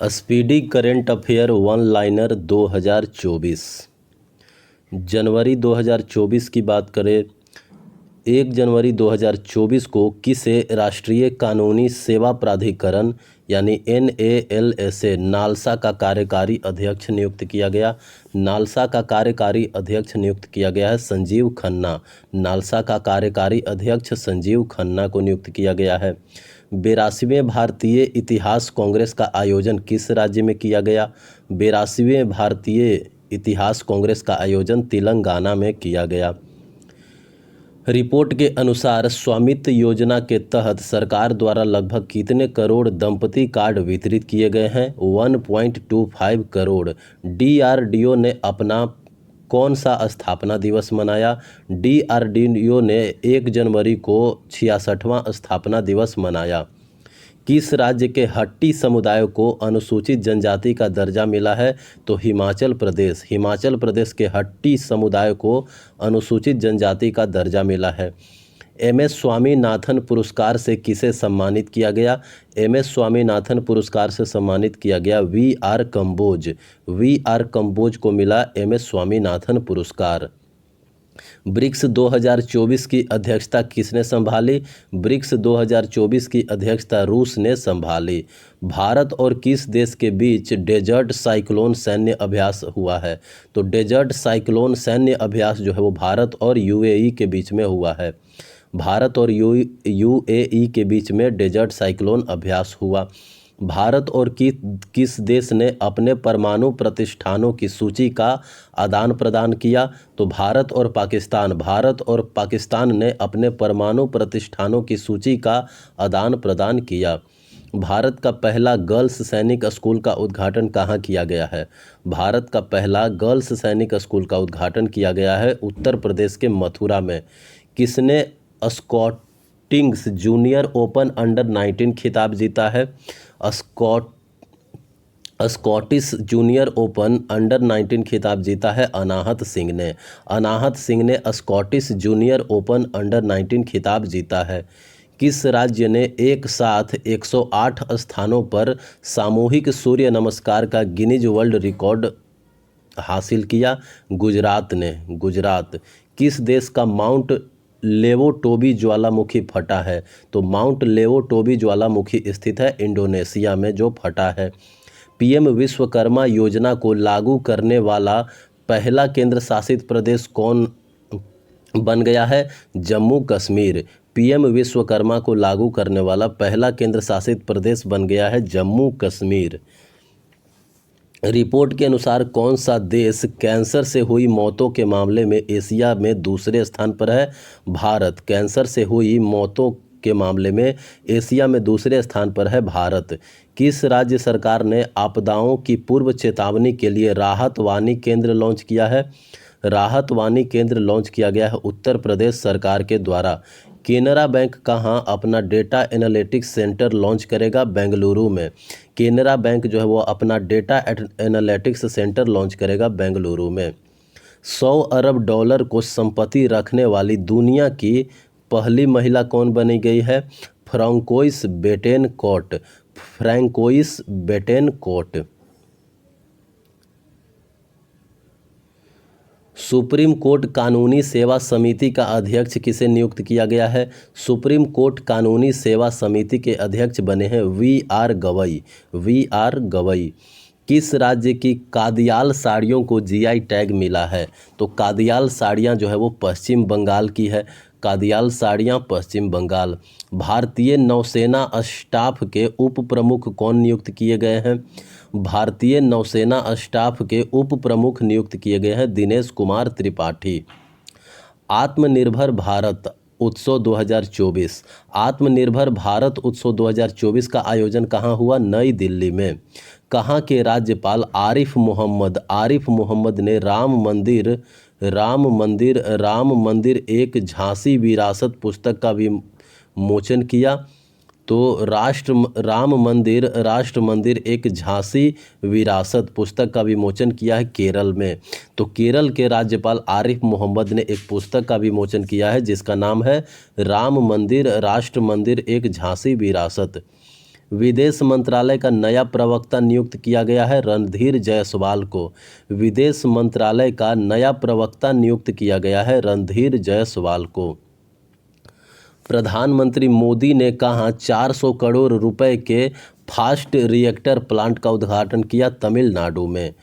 Speedy current affair one liner 2024। जनवरी 2024 की बात करें, 1 जनवरी 2024 को किसे राष्ट्रीय कानूनी सेवा प्राधिकरण यानी NALSA नालसा का कार्यकारी अध्यक्ष नियुक्त किया गया। नालसा का कार्यकारी अध्यक्ष नियुक्त किया गया है संजीव खन्ना। नालसा का कार्यकारी अध्यक्ष संजीव खन्ना को नियुक्त किया गया है। 82वें भारतीय इतिहास कांग्रेस का आयोजन किस राज्य में किया गया? 82वें भारतीय इतिहास कांग्रेस का आयोजन तेलंगाना में किया गया। रिपोर्ट के अनुसार स्वामित्व योजना के तहत सरकार द्वारा लगभग कितने करोड़ दंपति कार्ड वितरित किए गए हैं? 1.25 करोड़। DRDO ने अपना कौन सा स्थापना दिवस मनाया? DRDO ने 1 जनवरी को 66वां स्थापना दिवस मनाया। किस राज्य के हट्टी समुदाय को अनुसूचित जनजाति का दर्जा मिला है? तो हिमाचल प्रदेश। हिमाचल प्रदेश के हट्टी समुदाय को अनुसूचित जनजाति का दर्जा मिला है। MS स्वामीनाथन पुरस्कार से किसे सम्मानित किया गया? MS स्वामीनाथन पुरस्कार से सम्मानित किया गया VR कंबोज। VR कंबोज को मिला MS स्वामीनाथन पुरस्कार। ब्रिक्स 2024 की अध्यक्षता किसने संभाली? ब्रिक्स 2024 की अध्यक्षता रूस ने संभाली। भारत और किस देश के बीच डेजर्ट साइक्लोन सैन्य अभ्यास हुआ है? तो डेजर्ट साइक्लोन सैन्य अभ्यास जो है वो भारत और UAE के बीच में हुआ है। भारत और UAE के बीच में डेजर्ट साइक्लोन अभ्यास हुआ। भारत और किस देश ने अपने परमाणु प्रतिष्ठानों की सूची का आदान प्रदान किया? तो भारत और पाकिस्तान। भारत और पाकिस्तान ने अपने परमाणु प्रतिष्ठानों की सूची का आदान प्रदान किया। भारत का पहला गर्ल्स सैनिक स्कूल का उद्घाटन कहाँ किया गया है? भारत का पहला गर्ल्स सैनिक स्कूल का उद्घाटन किया गया है उत्तर प्रदेश के मथुरा में। किसने स्कॉटिश जूनियर ओपन अंडर 19 खिताब जीता है? स्कॉटिश जूनियर ओपन अंडर 19 खिताब जीता है अनाहत सिंह ने। अनाहत सिंह ने स्कॉटिश जूनियर ओपन अंडर 19 खिताब जीता है। किस राज्य ने एक साथ 108 स्थानों पर सामूहिक सूर्य नमस्कार का गिनीज वर्ल्ड रिकॉर्ड हासिल किया? गुजरात ने। गुजरात। किस देश का माउंट लेवोटोबी ज्वालामुखी फटा है? तो माउंट लेवोटोबी ज्वालामुखी स्थित है इंडोनेशिया में जो फटा है। PM विश्वकर्मा योजना को लागू करने वाला पहला केंद्र शासित प्रदेश कौन बन गया है? जम्मू कश्मीर। PM विश्वकर्मा को लागू करने वाला पहला केंद्र शासित प्रदेश बन गया है जम्मू कश्मीर। रिपोर्ट के अनुसार कौन सा देश कैंसर से हुई मौतों के मामले में एशिया में दूसरे स्थान पर है? भारत। कैंसर से हुई मौतों के मामले में एशिया में दूसरे स्थान पर है भारत। किस राज्य सरकार ने आपदाओं की पूर्व चेतावनी के लिए राहत वाणी केंद्र लॉन्च किया है? राहत वाणी केंद्र लॉन्च किया गया है उत्तर प्रदेश सरकार के द्वारा। केनरा बैंक कहाँ अपना डेटा एनालिटिक्स सेंटर लॉन्च करेगा? बेंगलुरु में। केनरा बैंक जो है वो अपना डेटा एनालिटिक्स सेंटर लॉन्च करेगा बेंगलुरु में। 100 अरब डॉलर को संपत्ति रखने वाली दुनिया की पहली महिला कौन बनी गई है? फ्रांकोइस बेटेनकोट। फ्रैंकोइस बेटेनकोट। सुप्रीम कोर्ट कानूनी सेवा समिति का अध्यक्ष किसे नियुक्त किया गया है? सुप्रीम कोर्ट कानूनी सेवा समिति के अध्यक्ष बने हैं VR गवई। VR गवई। किस राज्य की कादियाल साड़ियों को GI टैग मिला है? तो कादियाल साड़ियाँ जो है वो पश्चिम बंगाल की है। कादियाल साड़ियाँ पश्चिम बंगाल। भारतीय नौसेना स्टाफ के उप प्रमुख कौन नियुक्त किए गए हैं? भारतीय नौसेना स्टाफ के उप प्रमुख नियुक्त किए गए हैं दिनेश कुमार त्रिपाठी। आत्मनिर्भर भारत उत्सव 2024। आत्मनिर्भर भारत उत्सव 2024 का आयोजन कहाँ हुआ? नई दिल्ली में। कहाँ के राज्यपाल आरिफ मोहम्मद ने राम मंदिर एक झांसी विरासत पुस्तक का विमोचन किया? तो राम मंदिर एक झांसी विरासत पुस्तक का विमोचन किया है केरल में। तो केरल के राज्यपाल आरिफ मोहम्मद ने एक पुस्तक का विमोचन किया है जिसका नाम है राम मंदिर राष्ट्र मंदिर एक झांसी विरासत। विदेश मंत्रालय का नया प्रवक्ता नियुक्त किया गया है रणधीर जायसवाल को। विदेश मंत्रालय का नया प्रवक्ता नियुक्त किया गया है रणधीर जायसवाल को। प्रधानमंत्री मोदी ने कहा 400 करोड़ रुपए के फास्ट रिएक्टर प्लांट का उद्घाटन किया तमिलनाडु में।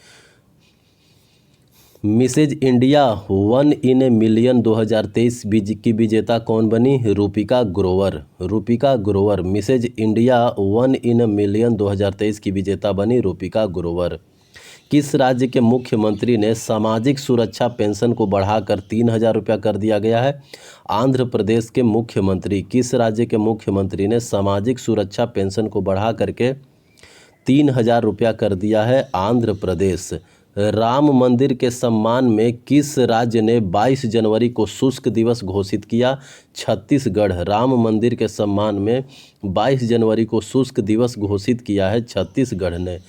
Mrs India 1 in a million 2023 की विजेता कौन बनी? Rupika Grover. Rupika Grover Mrs India 1 in a million 2023 की विजेता बनी रूपिका ग्रोवर। किस राज्य के मुख्यमंत्री ने सामाजिक सुरक्षा पेंशन को बढ़ाकर 3,000 रुपया कर दिया गया है? आंध्र प्रदेश के मुख्यमंत्री। किस राज्य के मुख्यमंत्री ने सामाजिक सुरक्षा पेंशन को बढ़ा करके 3,000 रुपया कर दिया है? आंध्र प्रदेश। राम मंदिर के सम्मान में किस राज्य ने 22 जनवरी को शुष्क दिवस घोषित किया? छत्तीसगढ़। राम मंदिर के सम्मान में 22 जनवरी को शुष्क दिवस घोषित किया है छत्तीसगढ़ ने।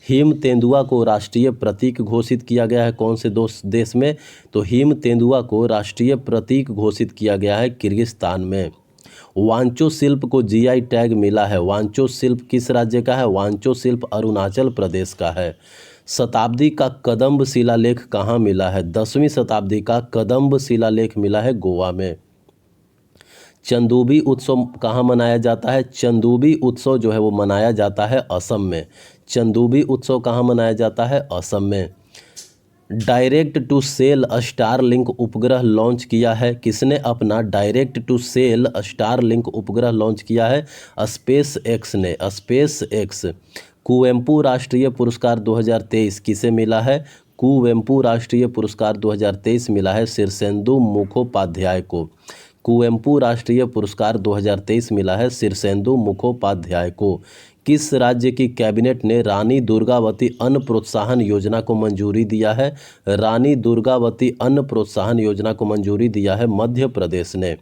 हिम तेंदुआ को राष्ट्रीय प्रतीक घोषित किया गया है कौन से देश में? तो हिम तेंदुआ को राष्ट्रीय प्रतीक घोषित किया गया है किर्गिस्तान में। वांचो शिल्प को जीआई टैग मिला है। वांचो शिल्प किस राज्य का है? वांचो शिल्प अरुणाचल प्रदेश का है। शताब्दी का कदम्ब शिलालेख कहाँ मिला है? 10वीं शताब्दी का कदम्ब शिलालेख मिला है गोवा में। चंदूबी उत्सव कहाँ मनाया जाता है? चंदूबी उत्सव जो है वो मनाया जाता है असम में। चंदूबी उत्सव कहाँ मनाया जाता है? असम में। डायरेक्ट टू सेल स्टारलिंक उपग्रह लॉन्च किया है किसने? अपना डायरेक्ट टू सेल स्टारलिंक उपग्रह लॉन्च किया है स्पेस एक्स ने। SpaceX. कुवेंपू राष्ट्रीय पुरस्कार 2023 किसे मिला है? कुवेंपू राष्ट्रीय पुरस्कार 2023 मिला है शीर्षेंदु मुखोपाध्याय को। कुवेंपू राष्ट्रीय पुरस्कार 2023 मिला है शीर्षेंदु मुखोपाध्याय को। किस राज्य की कैबिनेट ने रानी दुर्गावती अन्न प्रोत्साहन योजना को मंजूरी दिया है? रानी दुर्गावती अन्न प्रोत्साहन योजना को मंजूरी दिया है मध्य प्रदेश ने।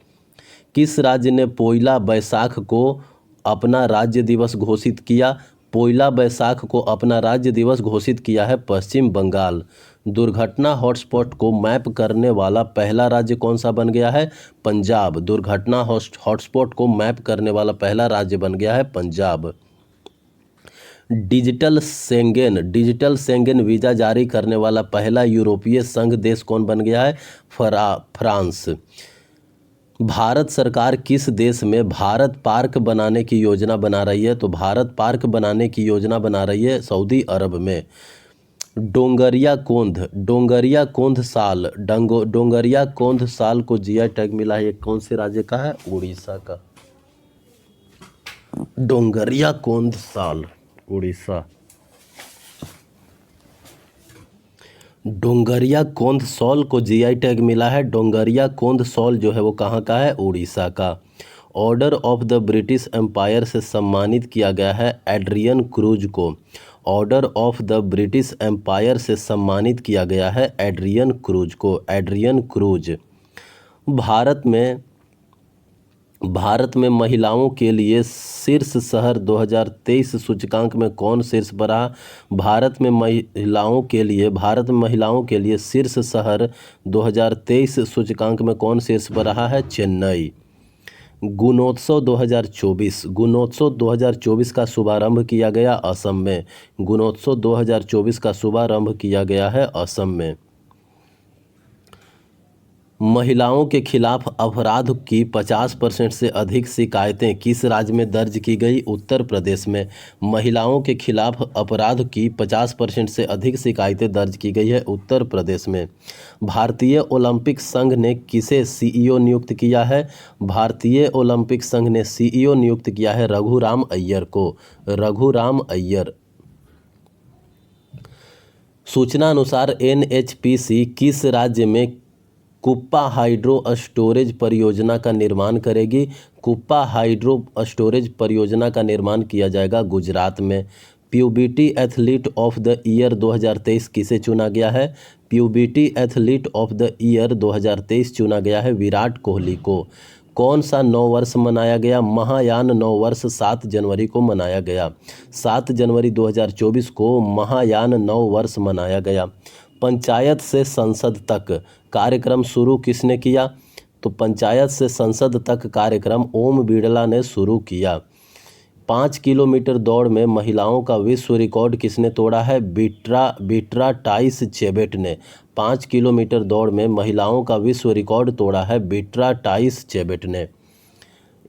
किस राज्य ने पोइला बैसाख को अपना राज्य दिवस घोषित किया? पोइला बैसाख को अपना राज्य दिवस घोषित किया है पश्चिम बंगाल। दुर्घटना हॉटस्पॉट को मैप करने वाला पहला राज्य कौन सा बन गया है? पंजाब। दुर्घटना हॉटस्पॉट को मैप करने वाला पहला राज्य बन गया है पंजाब। डिजिटल शेंगेन वीज़ा जारी करने वाला पहला यूरोपीय संघ देश कौन बन गया है? फ्रांस। भारत सरकार किस देश में भारत पार्क बनाने की योजना बना रही है? तो भारत पार्क बनाने की योजना बना रही है सऊदी अरब में। डोंगरिया कोंध साल को जीआई टैग मिला है। ये कौन से राज्य का है? उड़ीसा का। डोंगरिया कोंध साल उड़ीसा। डोंगरिया कोंध सॉल को जीआई टैग मिला है। डोंगरिया कोंध सॉल जो है वो कहाँ का है? उड़ीसा का। Order of the British Empire से सम्मानित किया गया है एड्रियन क्रूज को। Order of the British Empire से सम्मानित किया गया है एड्रियन क्रूज को। Adrian Cruz. भारत में महिलाओं के लिए शीर्ष शहर 2023 सूचकांक में कौन शीर्ष पर रहा? भारत में महिलाओं के लिए शीर्ष शहर 2023 सूचकांक में कौन शीर्ष पर रहा है? चेन्नई। गुणोत्सव 2024 का शुभारंभ किया गया असम में। गुणोत्सव 2024 का शुभारंभ किया गया है असम में। महिलाओं के खिलाफ अपराध की 50% से अधिक शिकायतें किस राज्य में दर्ज की गई? उत्तर प्रदेश में। महिलाओं के खिलाफ अपराध की 50% से अधिक शिकायतें दर्ज की गई है उत्तर प्रदेश में। भारतीय ओलंपिक संघ ने किसे सीईओ नियुक्त किया है? भारतीय ओलंपिक संघ ने सीईओ नियुक्त किया है रघुराम अय्यर को। रघुराम अय्यर। सूचना अनुसार एनएचपीसी किस राज्य में कुप्पा हाइड्रो स्टोरेज परियोजना का निर्माण करेगी? कुप्पा हाइड्रो स्टोरेज परियोजना का निर्माण किया जाएगा गुजरात में। Puberty athlete of the year 2023 किसे चुना गया है? Puberty athlete of the year 2023 चुना गया है विराट कोहली को। कौन सा नववर्ष मनाया गया? महायान नववर्ष 7 जनवरी को मनाया गया। 7 जनवरी 2024 को महायान नववर्ष मनाया गया। पंचायत से संसद तक कार्यक्रम शुरू किसने किया? तो पंचायत से संसद तक कार्यक्रम ओम बिड़ला ने शुरू किया। 5 किलोमीटर दौड़ में महिलाओं का विश्व रिकॉर्ड किसने तोड़ा है? बीट्राटाइस चेबेट ने 5 किलोमीटर दौड़ में महिलाओं का विश्व रिकॉर्ड तोड़ा है बीट्राटाइस चेबेट ने।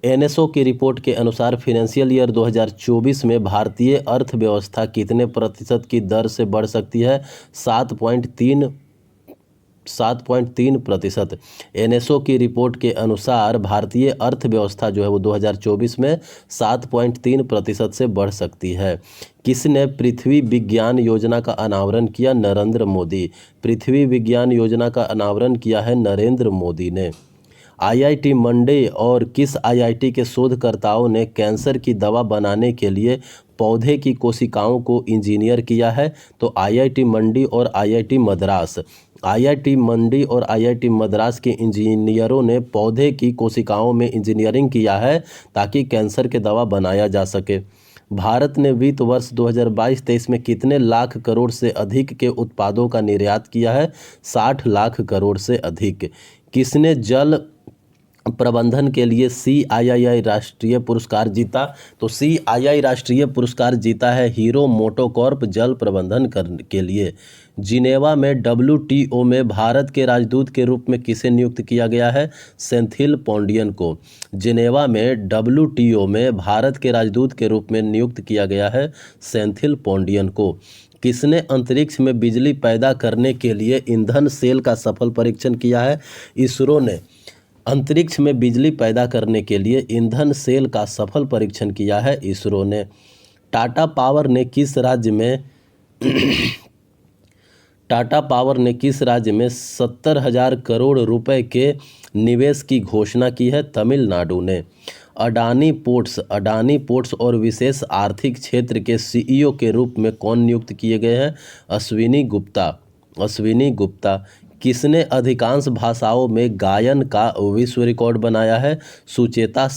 एनएसओ की रिपोर्ट के अनुसार फाइनेंशियल ईयर 2024 में भारतीय अर्थव्यवस्था कितने प्रतिशत की दर से बढ़ सकती है? 7.3%। एनएसओ की रिपोर्ट के अनुसार भारतीय अर्थव्यवस्था जो है वो 2024 में 7.3% से बढ़ सकती है। किसने पृथ्वी विज्ञान योजना का अनावरण किया? नरेंद्र मोदी। पृथ्वी विज्ञान योजना का अनावरण किया है नरेंद्र मोदी ने। आईआईटी मंडी और किस आईआईटी के शोधकर्ताओं ने कैंसर की दवा बनाने के लिए पौधे की कोशिकाओं को इंजीनियर किया है? तो आईआईटी मंडी और आईआईटी मद्रास। आईआईटी मंडी और आईआईटी मद्रास के इंजीनियरों ने पौधे की कोशिकाओं में इंजीनियरिंग किया है ताकि कैंसर की दवा बनाया जा सके। भारत ने वित्त वर्ष 2022-23 में कितने लाख करोड़ से अधिक के उत्पादों का निर्यात किया है? 60 लाख करोड़ से अधिक। किसने जल प्रबंधन के लिए CII राष्ट्रीय पुरस्कार जीता? तो CII राष्ट्रीय पुरस्कार जीता है हीरो मोटोकॉर्प जल प्रबंधन के लिए। जिनेवा में WTO में भारत के राजदूत के रूप में किसे नियुक्त किया गया है? सेंथिल पॉन्डियन को। जिनेवा में WTO में भारत के राजदूत के रूप में नियुक्त किया गया है सेंथिल पॉन्डियन को। किसने अंतरिक्ष में बिजली पैदा करने के लिए ईंधन सेल का सफल परीक्षण किया है? इसरो ने अंतरिक्ष में बिजली पैदा करने के लिए ईंधन सेल का सफल परीक्षण किया है इसरो ने। टाटा पावर ने किस राज्य में 70,000 करोड़ रुपए के निवेश की घोषणा की है? तमिलनाडु ने। अडानी पोर्ट्स और विशेष आर्थिक क्षेत्र के CEO के रूप में कौन नियुक्त किए गए हैं? अश्विनी गुप्ता। किसने अधिकांश भाषाओं में गायन का विश्व रिकॉर्ड बनाया है? Sucheta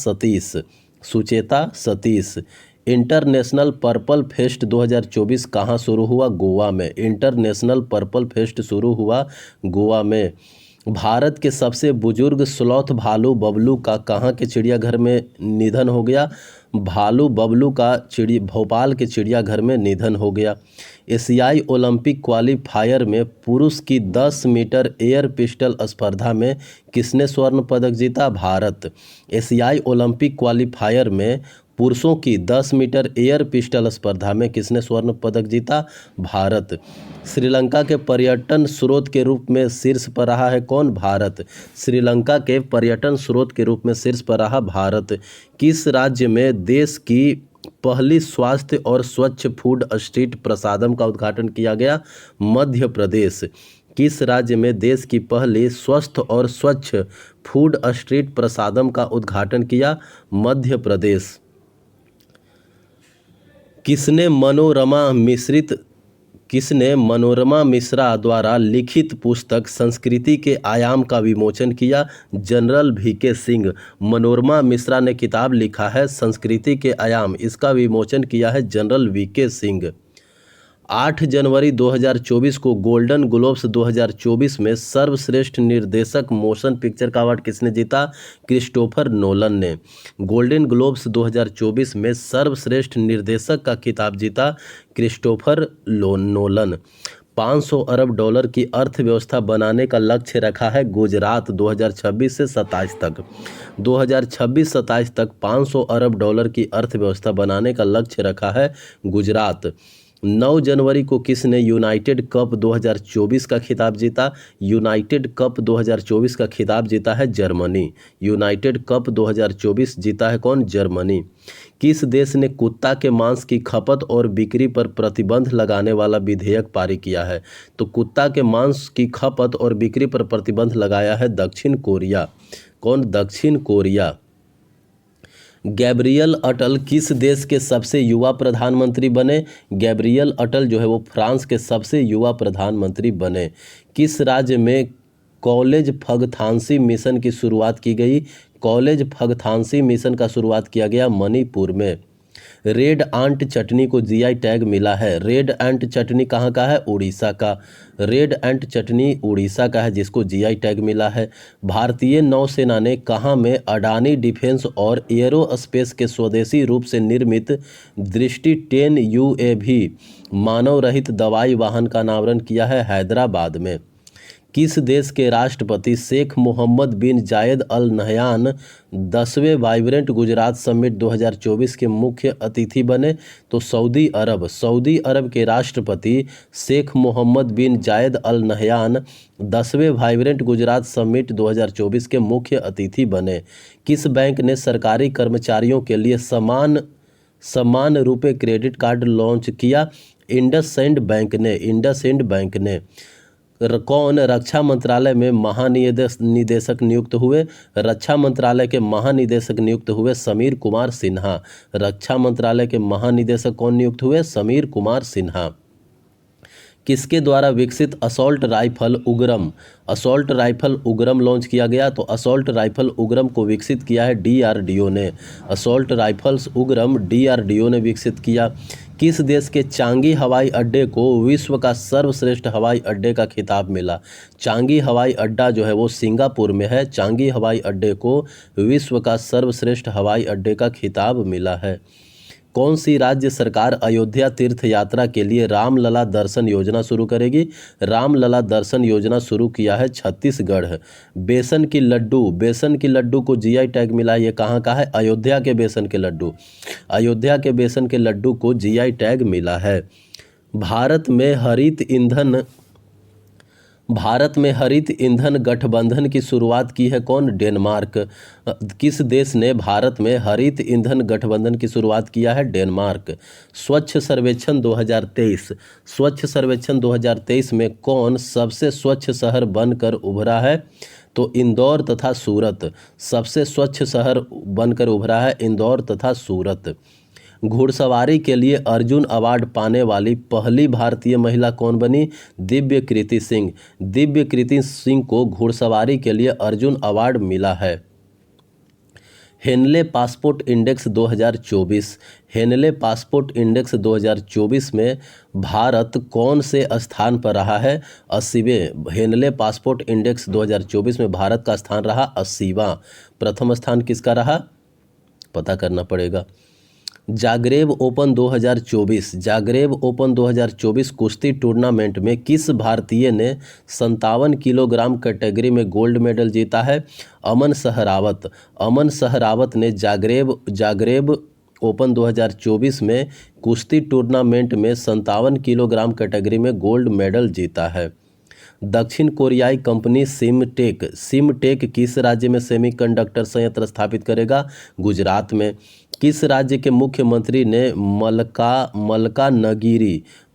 Satish. International purple fest 2024 कहाँ शुरू हुआ? गोवा में। इंटरनेशनल पर्पल फेस्ट शुरू हुआ गोवा में। भारत के सबसे बुजुर्ग स्लॉथ भालू बबलू का कहाँ के चिड़ियाघर में निधन हो गया? भालू बबलू का भोपाल के चिड़ियाघर में निधन हो गया। एशियाई ओलंपिक क्वालीफायर में पुरुष की 10 मीटर एयर पिस्टल स्पर्धा में किसने स्वर्ण पदक जीता? भारत। एशियाई ओलंपिक क्वालीफायर में पुरुषों की 10 मीटर एयर पिस्टल स्पर्धा में किसने स्वर्ण पदक जीता? भारत। श्रीलंका के पर्यटन स्रोत के रूप में शीर्ष पर रहा है कौन? भारत। श्रीलंका के पर्यटन स्रोत के रूप में शीर्ष पर रहा भारत। किस राज्य में देश की पहली स्वास्थ्य और स्वच्छ फूड स्ट्रीट प्रसादम का उद्घाटन किया गया? मध्य प्रदेश। किस राज्य में देश की पहली स्वस्थ और स्वच्छ फूड स्ट्रीट प्रसादम का उद्घाटन किया? मध्य प्रदेश। किसने मनोरमा मिश्रा द्वारा लिखित पुस्तक संस्कृति के आयाम का विमोचन किया? General VK Singh. मनोरमा मिश्रा ने किताब लिखा है संस्कृति के आयाम, इसका विमोचन किया है जनरल VK सिंह। 8 जनवरी 2024 को गोल्डन ग्लोब्स 2024 में सर्वश्रेष्ठ निर्देशक मोशन पिक्चर का अवार्ड किसने जीता? क्रिस्टोफर नोलन ने। गोल्डन ग्लोब्स 2024 में सर्वश्रेष्ठ निर्देशक का खिताब जीता क्रिस्टोफर नोलन। 500 अरब डॉलर की अर्थव्यवस्था बनाने का लक्ष्य रखा है गुजरात 2026 से 27 तक। 2026-27 तक 500 अरब डॉलर की अर्थव्यवस्था बनाने का लक्ष्य रखा है गुजरात। 9 जनवरी को किसने यूनाइटेड कप 2024 का खिताब जीता? यूनाइटेड कप 2024 का खिताब जीता है जर्मनी। यूनाइटेड कप 2024 जीता है कौन? जर्मनी। किस देश ने कुत्ता के मांस की खपत और बिक्री पर प्रतिबंध लगाने वाला विधेयक पारित किया है? तो कुत्ता के मांस की खपत और बिक्री पर प्रतिबंध लगाया है दक्षिण कोरिया। कौन? दक्षिण कोरिया। गैब्रियल अटल किस देश के सबसे युवा प्रधानमंत्री बने? गैब्रियल अटल जो है वो फ्रांस के सबसे युवा प्रधानमंत्री बने। किस राज्य में कॉलेज फगथांसी मिशन की शुरुआत की गई? कॉलेज फगथांसी मिशन का शुरुआत किया गया मणिपुर में। रेड आंट चटनी को जीआई टैग मिला है। रेड आंट चटनी कहाँ का है? उड़ीसा का। रेड आंट चटनी उड़ीसा का है जिसको जीआई टैग मिला है। भारतीय नौसेना ने कहाँ में अडानी डिफेंस और एयरोस्पेस के स्वदेशी रूप से निर्मित दृष्टि 10 यूएवी मानव रहित दवाई वाहन का अनावरण किया है? हैदराबाद में। किस देश के राष्ट्रपति Sheikh Mohammed bin Zayed Al Nahyan 10वें वाइब्रेंट गुजरात समिट 2024 के मुख्य अतिथि बने? तो सऊदी अरब। सऊदी अरब के राष्ट्रपति Sheikh Mohammed bin Zayed Al Nahyan 10वें वाइब्रेंट गुजरात समिट 2024 के मुख्य अतिथि बने? किस बैंक ने सरकारी कर्मचारियों के लिए समान रुपए क्रेडिट कार्ड लॉन्च किया? इंडसइंड बैंक ने। कौन रक्षा मंत्रालय में महानिदेशक नियुक्त हुए? रक्षा मंत्रालय के महानिदेशक नियुक्त हुए समीर कुमार सिन्हा। रक्षा मंत्रालय के महानिदेशक कौन नियुक्त हुए? समीर कुमार सिन्हा। किसके द्वारा विकसित असॉल्ट राइफल उग्रम लॉन्च किया गया? तो असॉल्ट राइफल उग्रम को विकसित किया है डीआरडीओ ने। असॉल्ट राइफल्स उग्रम डीआरडीओ ने विकसित किया। किस देश के चांगी हवाई अड्डे को विश्व का सर्वश्रेष्ठ हवाई अड्डे का खिताब मिला? चांगी हवाई अड्डा जो है वो सिंगापुर में है। चांगी हवाई अड्डे को विश्व का सर्वश्रेष्ठ हवाई अड्डे का खिताब मिला है। कौन सी राज्य सरकार अयोध्या तीर्थ यात्रा के लिए रामलला दर्शन योजना शुरू करेगी? रामलला दर्शन योजना शुरू किया है छत्तीसगढ़। बेसन की लड्डू को जीआई टैग मिला। ये कहाँ का है? अयोध्या के बेसन के लड्डू को जीआई टैग मिला है। भारत में हरित ईंधन गठबंधन की शुरुआत की है कौन? डेनमार्क। किस देश ने भारत में हरित ईंधन गठबंधन की शुरुआत किया है? डेनमार्क। स्वच्छ सर्वेक्षण 2023 में कौन सबसे स्वच्छ शहर बनकर उभरा है? तो इंदौर तथा सूरत। सबसे स्वच्छ शहर बनकर उभरा है इंदौर तथा सूरत। घुड़सवारी के लिए अर्जुन अवार्ड पाने वाली पहली भारतीय महिला कौन बनी? दिव्यकृति सिंह को घुड़सवारी के लिए अर्जुन अवार्ड मिला है। हेनले पासपोर्ट इंडेक्स 2024 में भारत कौन से स्थान पर रहा है? 80वें। हेनले पासपोर्ट इंडेक्स 2024 में भारत का स्थान रहा 80वां। प्रथम स्थान किसका रहा? पता करना पड़ेगा। जागरेब ओपन 2024 कुश्ती टूर्नामेंट में किस भारतीय ने 57 किलोग्राम कैटेगरी में गोल्ड मेडल जीता है? अमन सहरावत ने जागरेब ओपन 2024 में कुश्ती टूर्नामेंट में 57 किलोग्राम कैटेगरी में गोल्ड मेडल जीता है। दक्षिण कोरियाई कंपनी सिमटेक किस राज्य में सेमीकंडक्टर संयंत्र स्थापित करेगा? गुजरात में। किस राज्य के मुख्यमंत्री ने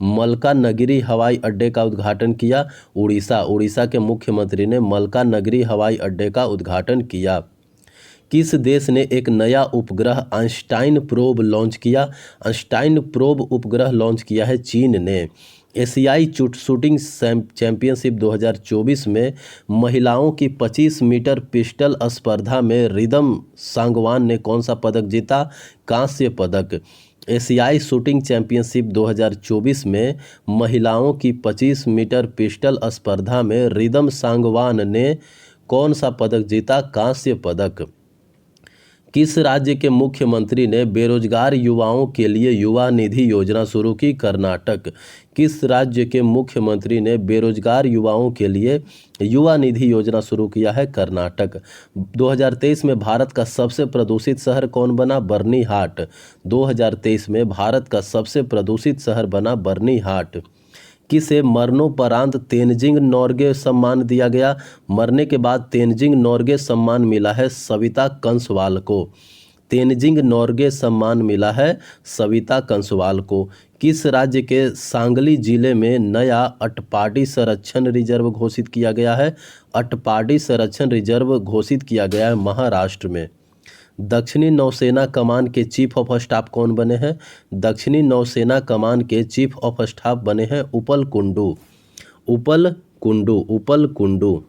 मलकानगिरी हवाई अड्डे का उद्घाटन किया? उड़ीसा के मुख्यमंत्री ने मलकानगिरी हवाई अड्डे का उद्घाटन किया। किस देश ने एक नया उपग्रह आइंस्टाइन प्रोब लॉन्च किया? आइंस्टाइन प्रोब उपग्रह लॉन्च किया है चीन ने। एशियाई शूटिंग चैंपियनशिप 2024 में महिलाओं की 25 मीटर पिस्टल स्पर्धा में रिदम सांगवान ने कौन सा पदक जीता? कांस्य पदक। एशियाई शूटिंग चैंपियनशिप 2024 में महिलाओं की 25 मीटर पिस्टल स्पर्धा में रिदम सांगवान ने कौन सा पदक जीता? कांस्य पदक। किस राज्य के मुख्यमंत्री ने बेरोजगार युवाओं के लिए युवा निधि योजना शुरू की? कर्नाटक। किस राज्य के मुख्यमंत्री ने बेरोजगार युवाओं के लिए युवा निधि योजना शुरू किया है? कर्नाटक। 2023 में भारत का सबसे प्रदूषित शहर कौन बना? बर्नीहाट। 2023 में भारत का सबसे प्रदूषित शहर बना बर्नीहाट। किसे मरणोपरांत तेनजिंग नोर्गे सम्मान दिया गया? मरने के बाद तेनजिंग नोर्गे सम्मान मिला है सविता कंसवाल को। तेनजिंग नोर्गे सम्मान मिला है सविता कंसवाल को। किस राज्य के सांगली जिले में नया अटपाडी संरक्षण रिजर्व घोषित किया गया है? अटपाडी संरक्षण रिजर्व घोषित किया गया है महाराष्ट्र में। दक्षिणी नौसेना कमान के चीफ ऑफ स्टाफ कौन बने हैं? दक्षिणी नौसेना कमान के चीफ ऑफ स्टाफ बने हैं उपल कुंडू।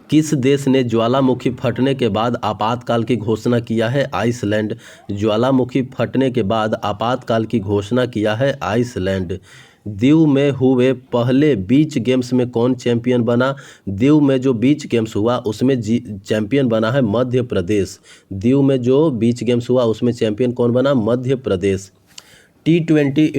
किस देश ने ज्वालामुखी फटने के बाद आपातकाल की घोषणा किया है? आइसलैंड। ज्वालामुखी फटने के बाद आपातकाल की घोषणा किया है आइसलैंड। दीव में हुए पहले बीच गेम्स में कौन चैंपियन बना? दीव में जो बीच गेम्स हुआ उसमें चैंपियन बना है मध्य प्रदेश। दीव में जो बीच गेम्स हुआ उसमें चैंपियन कौन बना? मध्य प्रदेश। टी20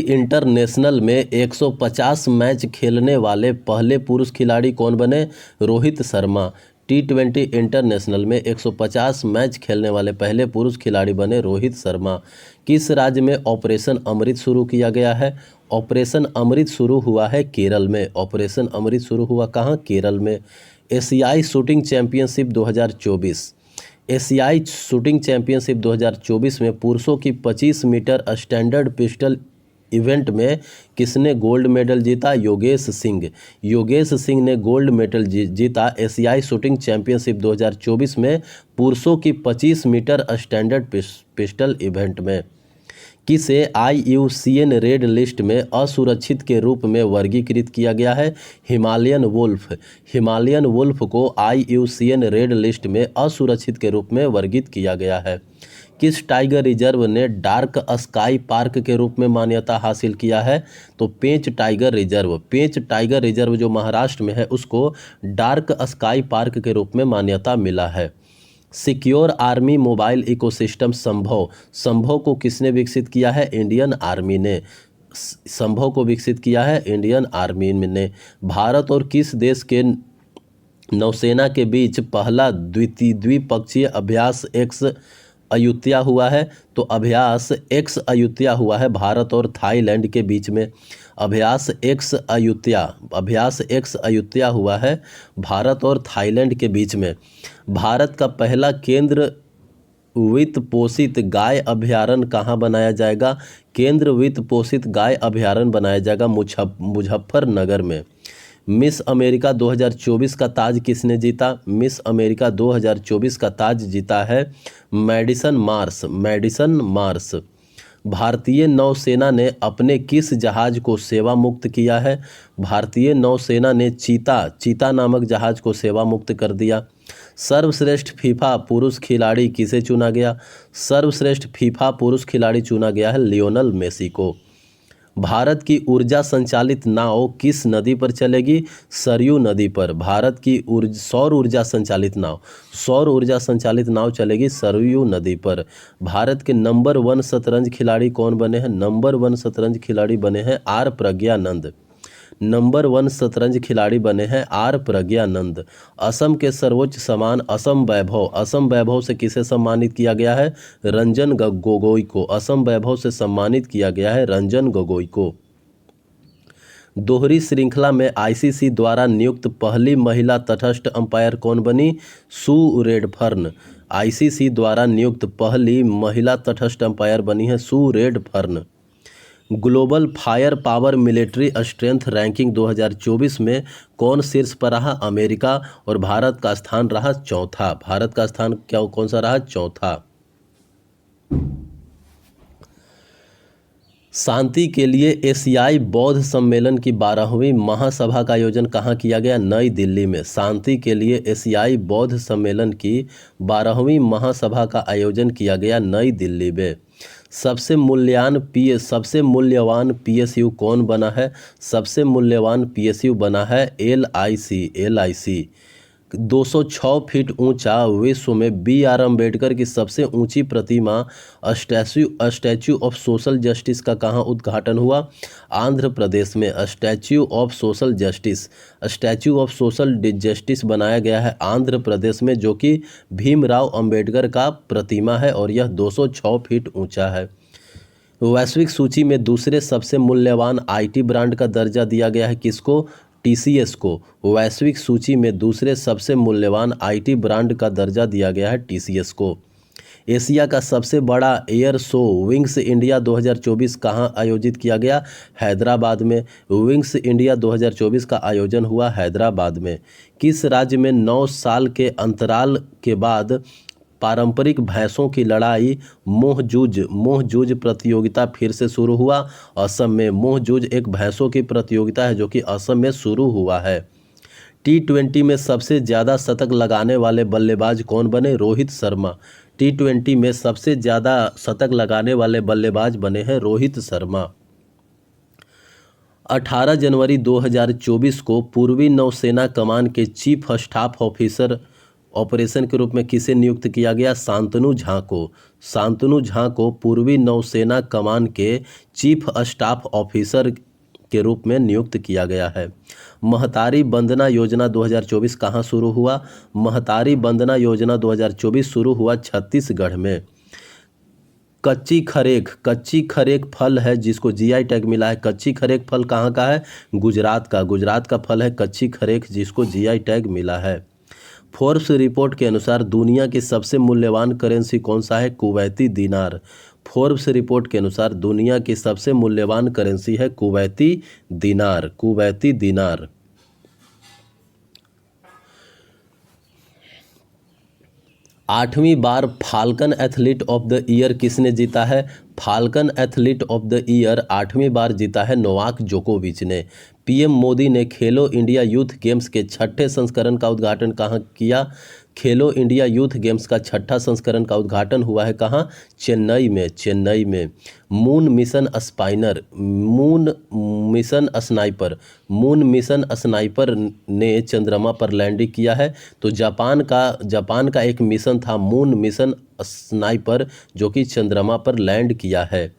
इंटरनेशनल में 150 मैच खेलने वाले पहले पुरुष खिलाड़ी कौन बने? रोहित शर्मा। टी20 इंटरनेशनल में 150 मैच खेलने वाले पहले पुरुष खिलाड़ी बने रोहित शर्मा। किस राज्य में ऑपरेशन अमृत शुरू किया गया है? ऑपरेशन अमृत शुरू हुआ है केरल में। ऑपरेशन अमृत शुरू हुआ कहाँ? केरल में। एशियाई शूटिंग चैंपियनशिप 2024। एशियाई शूटिंग चैंपियनशिप 2024 में पुरुषों की 25 मीटर स्टैंडर्ड पिस्टल इवेंट में किसने गोल्ड मेडल जीता? योगेश सिंह। योगेश सिंह ने गोल्ड मेडल जीता एशियाई शूटिंग चैंपियनशिप 2024 में पुरुषों की 25 मीटर स्टैंडर्ड पिस्टल इवेंट में। किसे IUCN रेड लिस्ट में असुरक्षित के रूप में वर्गीकृत किया गया है? Himalayan wolf. हिमालयन वुल्फ को IUCN रेड लिस्ट में असुरक्षित के रूप में वर्गीकृत किया गया है। किस टाइगर रिजर्व ने डार्क स्काई पार्क के रूप में मान्यता हासिल किया है? तो पेंच टाइगर रिजर्व। पेंच टाइगर रिजर्व जो महाराष्ट्र में है उसको डार्क स्काई पार्क के रूप में मान्यता मिला है। सिक्योर आर्मी मोबाइल इकोसिस्टम संभव को किसने विकसित किया है? इंडियन आर्मी ने। संभव को विकसित किया है इंडियन आर्मी ने। भारत और किस देश के नौसेना के बीच पहला द्विपक्षीय अभ्यास एक्स अयुत्या हुआ है? तो अभ्यास एक्स अयुत्या हुआ है भारत और थाईलैंड के बीच में। अभ्यास एक्स अयुत्या हुआ है भारत और थाईलैंड के बीच में। भारत का पहला केंद्र वित्त पोषित गाय अभयारण्य कहाँ बनाया जाएगा? केंद्र वित्त पोषित गाय अभयारण्य बनाया जाएगा मुजफ्फरनगर में। मिस अमेरिका 2024 का ताज किसने जीता? मिस अमेरिका 2024 का ताज जीता है मैडिसन मार्स। भारतीय नौसेना ने अपने किस जहाज को सेवा मुक्त किया है? भारतीय नौसेना ने चीता नामक जहाज को सेवा मुक्त कर दिया। सर्वश्रेष्ठ फीफा पुरुष खिलाड़ी किसे चुना गया? सर्वश्रेष्ठ फीफा पुरुष खिलाड़ी चुना गया है लियोनल मेसी को। भारत की ऊर्जा संचालित नाव किस नदी पर चलेगी? सरयू नदी पर। भारत की सौर ऊर्जा संचालित नाव चलेगी सरयू नदी पर। भारत के नंबर 1 शतरंज खिलाड़ी कौन बने हैं? नंबर 1 शतरंज खिलाड़ी बने हैं आर प्रज्ञानंद। नंबर 1 शतरंज खिलाड़ी बने हैं आर प्रज्ञानंद। असम के सर्वोच्च सम्मान असम वैभव से किसे सम्मानित किया गया है? रंजन गोगोई को। असम वैभव से सम्मानित किया गया है रंजन गोगोई को। दोहरी श्रृंखला में ICC द्वारा नियुक्त पहली महिला तटस्थ अंपायर कौन बनी? Sue Redfern. ICC द्वारा नियुक्त पहली महिला तटस्थ अंपायर बनी है Sue Redfern. Global fire power military strength ranking 2024 में कौन शीर्ष पर रहा? अमेरिका। और भारत का स्थान रहा चौथा। भारत का स्थान कौन सा रहा? चौथा। शांति के लिए एशियाई बौद्ध सम्मेलन की 12वीं महासभा का आयोजन कहाँ किया गया? नई दिल्ली में। शांति के लिए एशियाई बौद्ध सम्मेलन की 12वीं महासभा का आयोजन किया गया नई दिल्ली में। सबसे मूल्यवान PSU कौन बना है? सबसे मूल्यवान PSU बना है LIC। 206 फीट ऊंचा विश्व में BR अम्बेडकर की सबसे ऊंची प्रतिमा स्टैच्यू ऑफ सोशल जस्टिस का कहाँ उद्घाटन हुआ? आंध्र प्रदेश में। स्टैच्यू ऑफ सोशल जस्टिस बनाया गया है आंध्र प्रदेश में, जो कि भीमराव अंबेडकर का प्रतिमा है और यह 206 फीट ऊंचा है। वैश्विक सूची में दूसरे सबसे मूल्यवान IT ब्रांड का दर्जा दिया गया है किसको? TCS को। वैश्विक सूची में दूसरे सबसे मूल्यवान IT ब्रांड का दर्जा दिया गया है TCS को। एशिया का सबसे बड़ा एयर शो विंग्स इंडिया 2024 कहाँ आयोजित किया गया? हैदराबाद में। विंग्स इंडिया 2024 का आयोजन हुआ हैदराबाद में। किस राज्य में 9 साल के अंतराल के बाद पारंपरिक भैंसों की लड़ाई मोहजूज प्रतियोगिता फिर से शुरू हुआ। असम में मोहजूज एक भैंसों की प्रतियोगिता है जो कि असम में शुरू हुआ है। T20 में सबसे ज़्यादा शतक लगाने वाले बल्लेबाज कौन बने? रोहित शर्मा। T20 में सबसे ज़्यादा शतक लगाने वाले बल्लेबाज बने हैं रोहित शर्मा। 18 जनवरी 2024 को पूर्वी नौसेना कमान के चीफ स्टाफ ऑफिसर ऑपरेशन के रूप में किसे नियुक्त किया गया? शांतनु झा को। शांतनु झा को पूर्वी नौसेना कमान के चीफ स्टाफ ऑफिसर के रूप में नियुक्त किया गया है। महतारी वंदना योजना 2024 कहाँ शुरू हुआ? महतारी वंदना योजना 2024 शुरू हुआ छत्तीसगढ़ में। कच्ची खरेक फल है जिसको जीआई टैग मिला है। कच्ची खरेक फल कहाँ का है? गुजरात का फल है कच्ची खरेक जिसको जीआई टैग मिला है। फोर्ब्स रिपोर्ट के अनुसार दुनिया की सबसे मूल्यवान करेंसी कौन सा है? कुवैती दिनार। फोर्ब्स रिपोर्ट के अनुसार दुनिया की सबसे मूल्यवान करेंसी है कुवैती दिनार। 8वीं बार Falcon athlete of the year किसने जीता है? Falcon athlete of the year 8वीं बार जीता है नोवाक जोकोविच ने। पीएम मोदी ने खेलो इंडिया यूथ गेम्स के 6ठे संस्करण का उद्घाटन कहाँ किया? खेलो इंडिया यूथ गेम्स का 6ठा संस्करण का उद्घाटन हुआ है कहाँ? चेन्नई में। मून मिशन स्नाइपर ने चंद्रमा पर लैंडिंग किया है। तो जापान का एक मिशन था मून मिशन स्नाइपर जो कि चंद्रमा पर लैंड किया है।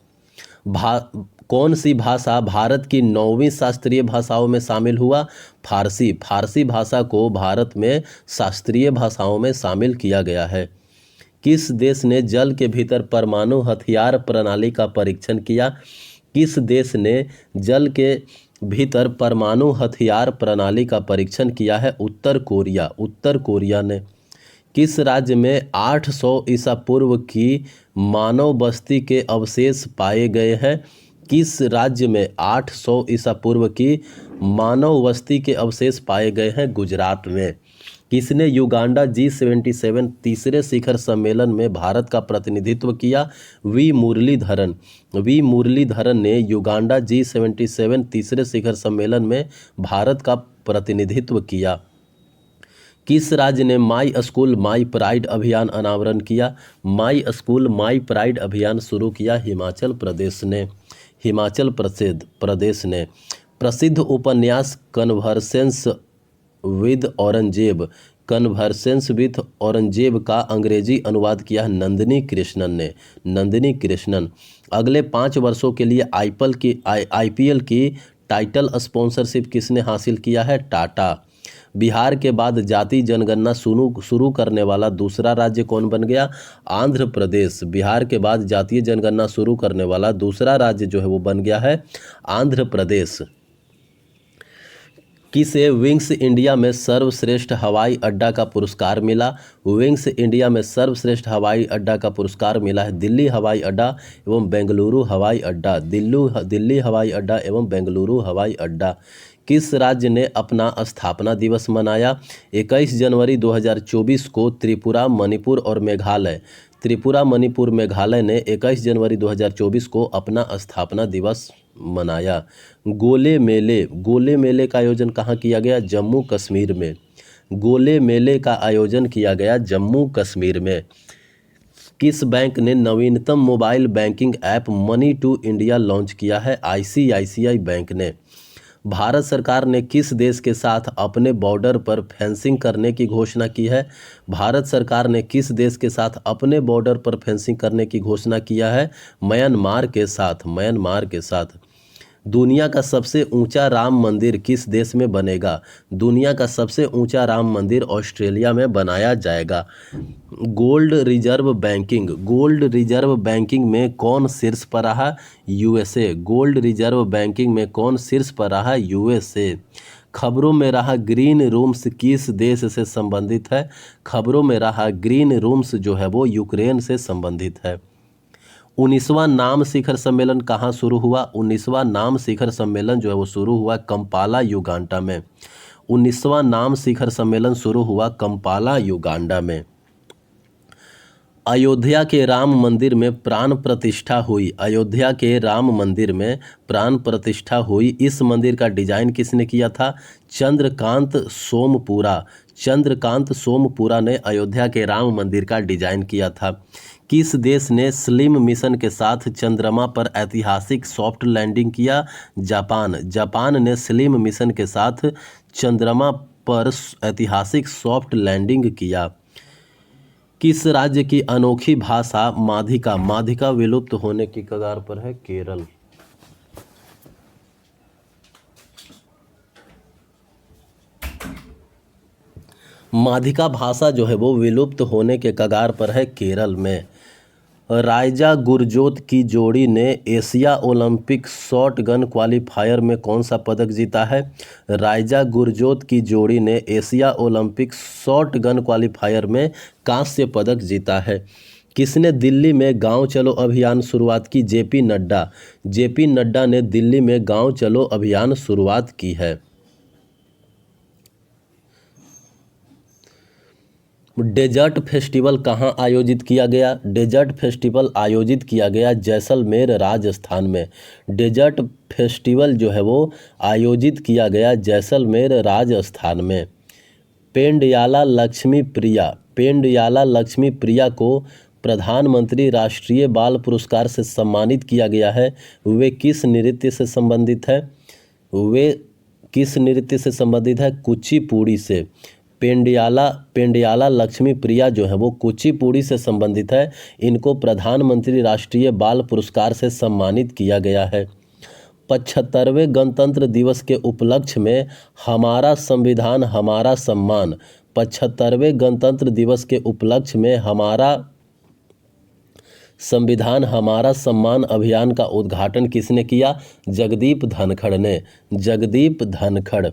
कौन सी भाषा भारत की 9वीं शास्त्रीय भाषाओं में शामिल हुआ? फारसी भाषा को भारत में शास्त्रीय भाषाओं में शामिल किया गया है। किस देश ने जल के भीतर परमाणु हथियार प्रणाली का परीक्षण किया? किस देश ने जल के भीतर परमाणु हथियार प्रणाली का परीक्षण किया है? उत्तर कोरिया ने। किस राज्य में 800 ईसा पूर्व की मानव बस्ती के अवशेष पाए गए हैं? किस राज्य में 800 ईसा पूर्व की मानव बस्ती के अवशेष पाए गए हैं? गुजरात में। किसने युगांडा G77 तीसरे शिखर सम्मेलन में भारत का प्रतिनिधित्व किया? वी मुरलीधरन ने युगांडा G77 तीसरे शिखर सम्मेलन में भारत का प्रतिनिधित्व किया। किस राज्य ने माई स्कूल माई प्राइड अभियान अनावरण किया? माई स्कूल माई प्राइड अभियान शुरू किया हिमाचल प्रदेश ने। प्रसिद्ध उपन्यास कन्वर्सेंस विद औरंगजेब का अंग्रेजी अनुवाद किया है नंदिनी कृष्णन। अगले 5 वर्षों के लिए आईपीएल की टाइटल स्पॉन्सरशिप किसने हासिल किया है? टाटा। बिहार के बाद जाति जनगणना शुरू करने वाला दूसरा राज्य कौन बन गया? आंध्र प्रदेश। बिहार के बाद जातीय जनगणना शुरू करने वाला दूसरा राज्य जो है वो बन गया है आंध्र प्रदेश। किसे विंग्स इंडिया में सर्वश्रेष्ठ हवाई अड्डा का पुरस्कार मिला? विंग्स इंडिया में सर्वश्रेष्ठ हवाई अड्डा का पुरस्कार मिला है दिल्ली हवाई अड्डा एवं बेंगलुरु हवाई अड्डा। दिल्ली हवाई अड्डा एवं बेंगलुरु हवाई अड्डा। किस राज्य ने अपना स्थापना दिवस मनाया? 21 जनवरी 2024 को त्रिपुरा मणिपुर मेघालय ने 21 जनवरी 2024 को अपना स्थापना दिवस मनाया। गोले मेले का आयोजन कहाँ किया गया? जम्मू कश्मीर में। गोले मेले का आयोजन किया गया जम्मू कश्मीर में। किस बैंक ने नवीनतम mobile banking app money to India launch किया है? आईसीआईसीआई बैंक ने। भारत सरकार ने किस देश के साथ अपने बॉर्डर पर फेंसिंग करने की घोषणा की है? भारत सरकार ने किस देश के साथ अपने बॉर्डर पर फेंसिंग करने की घोषणा किया है? म्यांमार के साथ। दुनिया का सबसे ऊंचा राम मंदिर किस देश में बनेगा? दुनिया का सबसे ऊंचा राम मंदिर ऑस्ट्रेलिया में बनाया जाएगा। गोल्ड रिजर्व बैंकिंग में कौन शीर्ष पर रहा? यूएसए। गोल्ड रिजर्व बैंकिंग में कौन शीर्ष पर रहा? यूएसए। खबरों में रहा ग्रीन रूम्स किस देश से संबंधित है? खबरों में रहा ग्रीन रूम्स जो है वो यूक्रेन से संबंधित है। 19वां नाम शिखर सम्मेलन कहाँ शुरू हुआ? 19वां नाम शिखर सम्मेलन जो है वो शुरू हुआ कंपाला युगांडा में। 19वां नाम शिखर सम्मेलन शुरू हुआ कंपाला युगांडा में। अयोध्या के राम मंदिर में प्राण प्रतिष्ठा हुई। अयोध्या के राम मंदिर में प्राण प्रतिष्ठा हुई। इस मंदिर का डिजाइन किसने किया था? चंद्रकांत सोमपुरा। चंद्रकांत सोमपुरा ने अयोध्या के राम मंदिर का डिजाइन किया था। किस देश ने स्लिम मिशन के साथ चंद्रमा पर ऐतिहासिक सॉफ्ट लैंडिंग किया? जापान। जापान ने स्लिम मिशन के साथ चंद्रमा पर ऐतिहासिक सॉफ्ट लैंडिंग किया। किस राज्य की अनोखी भाषा माधिका? माधिका विलुप्त होने की कगार पर है। केरल। माधिका भाषा जो है वो विलुप्त होने के कगार पर है, केरल में। राइजा गुरजोत की जोड़ी ने Asia Olympic shot gun qualifier में कौन सा पदक जीता है? राइजा गुरजोत की जोड़ी ने Asia Olympic shot gun qualifier में कांस्य पदक जीता है। किसने दिल्ली में गांव चलो अभियान शुरुआत की? जेपी नड्डा। जेपी नड्डा ने दिल्ली में गांव चलो अभियान शुरुआत की है। डेजर्ट फेस्टिवल कहाँ आयोजित किया गया? डेजर्ट फेस्टिवल आयोजित किया गया जैसलमेर राजस्थान में। डेजर्ट फेस्टिवल जो है वो आयोजित किया गया जैसलमेर राजस्थान में। पेंडयाला लक्ष्मी प्रिया। पेंडयाला लक्ष्मी प्रिया को प्रधानमंत्री राष्ट्रीय बाल पुरस्कार से सम्मानित किया गया है। वे किस नृत्य से संबंधित है? वे किस नृत्य से संबंधित है? कुचिपुड़ी से। पेंडयाला लक्ष्मी प्रिया जो है वो कुचिपुड़ी से संबंधित है। इनको प्रधानमंत्री राष्ट्रीय बाल पुरस्कार से सम्मानित किया गया है। 75वें गणतंत्र दिवस के उपलक्ष्य में हमारा संविधान हमारा सम्मान। 75वें गणतंत्र दिवस के उपलक्ष्य में हमारा संविधान हमारा सम्मान अभियान का उद्घाटन किसने किया? जगदीप धनखड़ ने। जगदीप धनखड़।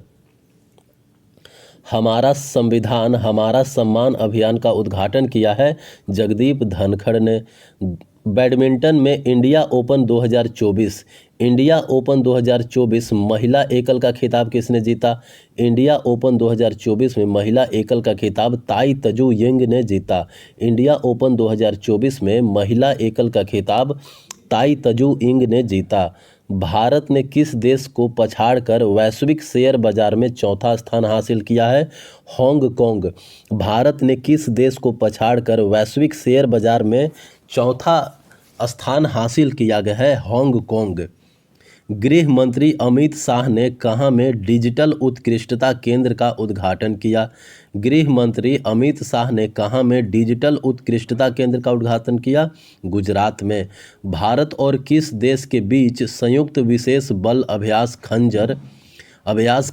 हमारा संविधान हमारा सम्मान अभियान का उद्घाटन किया है जगदीप धनखड़ ने। बैडमिंटन में इंडिया ओपन 2024। इंडिया ओपन 2024 महिला एकल का खिताब किसने जीता? इंडिया ओपन 2024 में महिला एकल का खिताब ताई तजू यिंग ने जीता। इंडिया ओपन 2024 में महिला एकल का खिताब ताई तजू यिंग ने जीता। भारत ने किस देश को पछाड़कर वैश्विक शेयर बाजार में चौथा स्थान हासिल किया है? हांगकांग। भारत ने किस देश को पछाड़कर वैश्विक शेयर बाजार में चौथा स्थान हासिल किया गया है? हांगकांग। गृह मंत्री अमित शाह ने कहाँ में डिजिटल उत्कृष्टता केंद्र का उद्घाटन किया? गृह मंत्री अमित शाह ने कहाँ में डिजिटल उत्कृष्टता केंद्र का उद्घाटन किया? गुजरात में। भारत और किस देश के बीच संयुक्त विशेष बल अभ्यास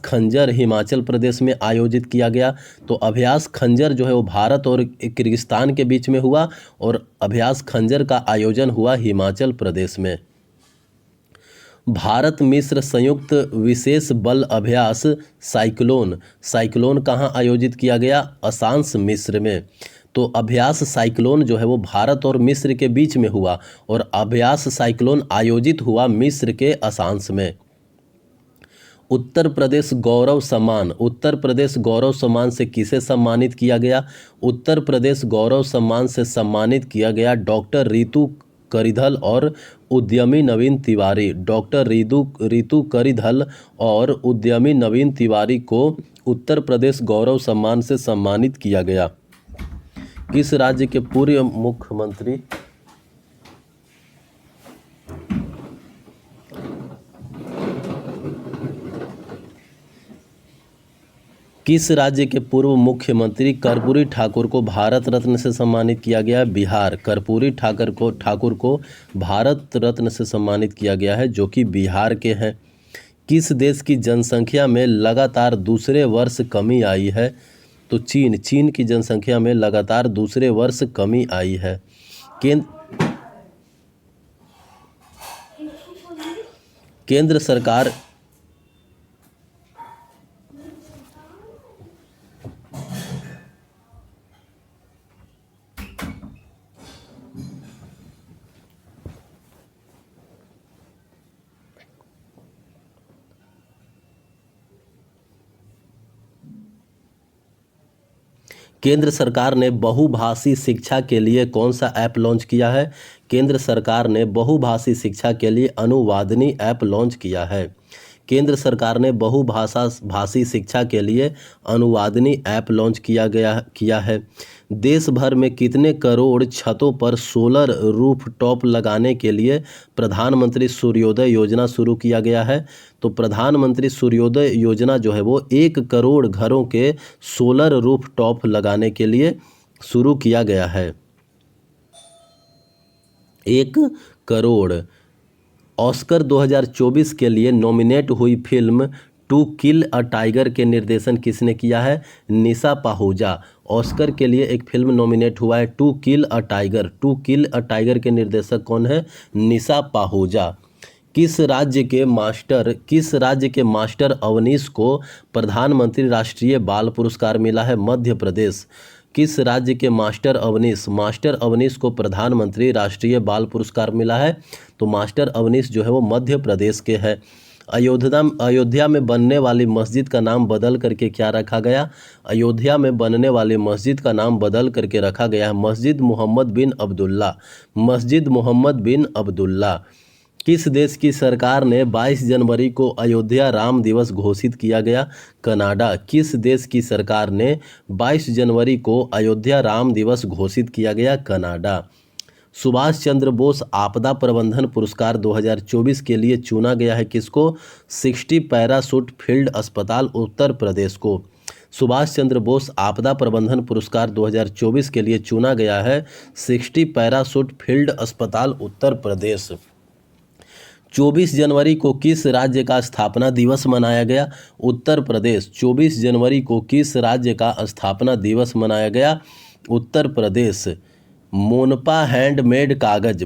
खंजर हिमाचल प्रदेश में आयोजित किया गया? तो अभ्यास खंजर जो है वो भारत और किर्गिस्तान के बीच में हुआ और अभ्यास खंजर का आयोजन हुआ हिमाचल प्रदेश में। भारत मिस्र संयुक्त विशेष बल अभ्यास साइक्लोन कहाँ आयोजित किया गया? असांस मिस्र में। तो अभ्यास साइक्लोन जो है वो भारत और मिस्र के बीच में हुआ और अभ्यास साइक्लोन आयोजित हुआ मिस्र के असांस में। उत्तर प्रदेश गौरव सम्मान से किसे सम्मानित किया गया? उत्तर प्रदेश गौरव सम्मान से सम्मानित किया गया डॉक्टर रितु करिधल और उद्यमी नवीन तिवारी। डॉक्टर रितु करिधल और उद्यमी नवीन तिवारी को उत्तर प्रदेश गौरव सम्मान से सम्मानित किया गया। किस राज्य के पूर्व मुख्यमंत्री किस राज्य के पूर्व मुख्यमंत्री कर्पूरी ठाकुर को भारत रत्न से सम्मानित किया गया? बिहार। कर्पूरी ठाकुर को भारत रत्न से सम्मानित किया गया है जो कि बिहार के हैं। किस देश की जनसंख्या में लगातार दूसरे वर्ष कमी आई है? तो चीन की जनसंख्या में लगातार दूसरे वर्ष कमी आई है। केंद्र सरकार केंद्र सरकार ने बहुभाषी शिक्षा के लिए कौन सा ऐप लॉन्च किया है? केंद्र सरकार ने बहुभाषी शिक्षा के लिए अनुवादनी ऐप लॉन्च किया है। केंद्र सरकार ने भाषी शिक्षा के लिए अनुवादनी ऐप लॉन्च किया है। देश भर में कितने करोड़ छतों पर सोलर रूफटॉप लगाने के लिए प्रधानमंत्री सूर्योदय योजना शुरू किया गया है? तो प्रधानमंत्री सूर्योदय योजना जो है वो 1 करोड़ घरों के सोलर रूफटॉप लगाने के लिए शुरू किया गया है। 1 करोड़। ऑस्कर 2024 के लिए नॉमिनेट हुई film to kill a tiger के निर्देशन किसने किया है? निशा पाहुजा। ऑस्कर के लिए एक फिल्म नॉमिनेट हुआ है to kill a tiger. To kill a tiger के निर्देशक कौन है? निशा पाहुजा। किस राज्य के मास्टर अवनीश को प्रधानमंत्री राष्ट्रीय बाल पुरस्कार मिला है? मध्य प्रदेश। किस राज्य के मास्टर अवनीश को प्रधानमंत्री राष्ट्रीय बाल पुरस्कार मिला है? तो मास्टर अवनीश जो है वो मध्य प्रदेश के है। अयोध्या में बनने वाली मस्जिद का नाम बदल करके क्या रखा गया? अयोध्या में बनने वाली मस्जिद का नाम बदल करके रखा गया है मस्जिद मोहम्मद बिन अब्दुल्ला। मस्जिद मोहम्मद बिन अब्दुल्ला। किस देश की सरकार ने 22 जनवरी को अयोध्या राम दिवस घोषित किया गया? कनाडा। किस देश की सरकार ने 22 जनवरी को अयोध्या राम दिवस घोषित किया गया? कनाडा। सुभाष चंद्र बोस आपदा प्रबंधन पुरस्कार 2024 के लिए चुना गया है किसको? 60 पैराशूट फील्ड अस्पताल उत्तर प्रदेश को। सुभाष चंद्र बोस आपदा प्रबंधन पुरस्कार 2024 के लिए चुना गया है 60 पैराशूट फील्ड अस्पताल उत्तर प्रदेश। 24 जनवरी को किस राज्य का स्थापना दिवस मनाया गया? उत्तर प्रदेश। 24 जनवरी को किस राज्य का स्थापना दिवस मनाया गया? उत्तर प्रदेश। मोनपा हैंडमेड कागज़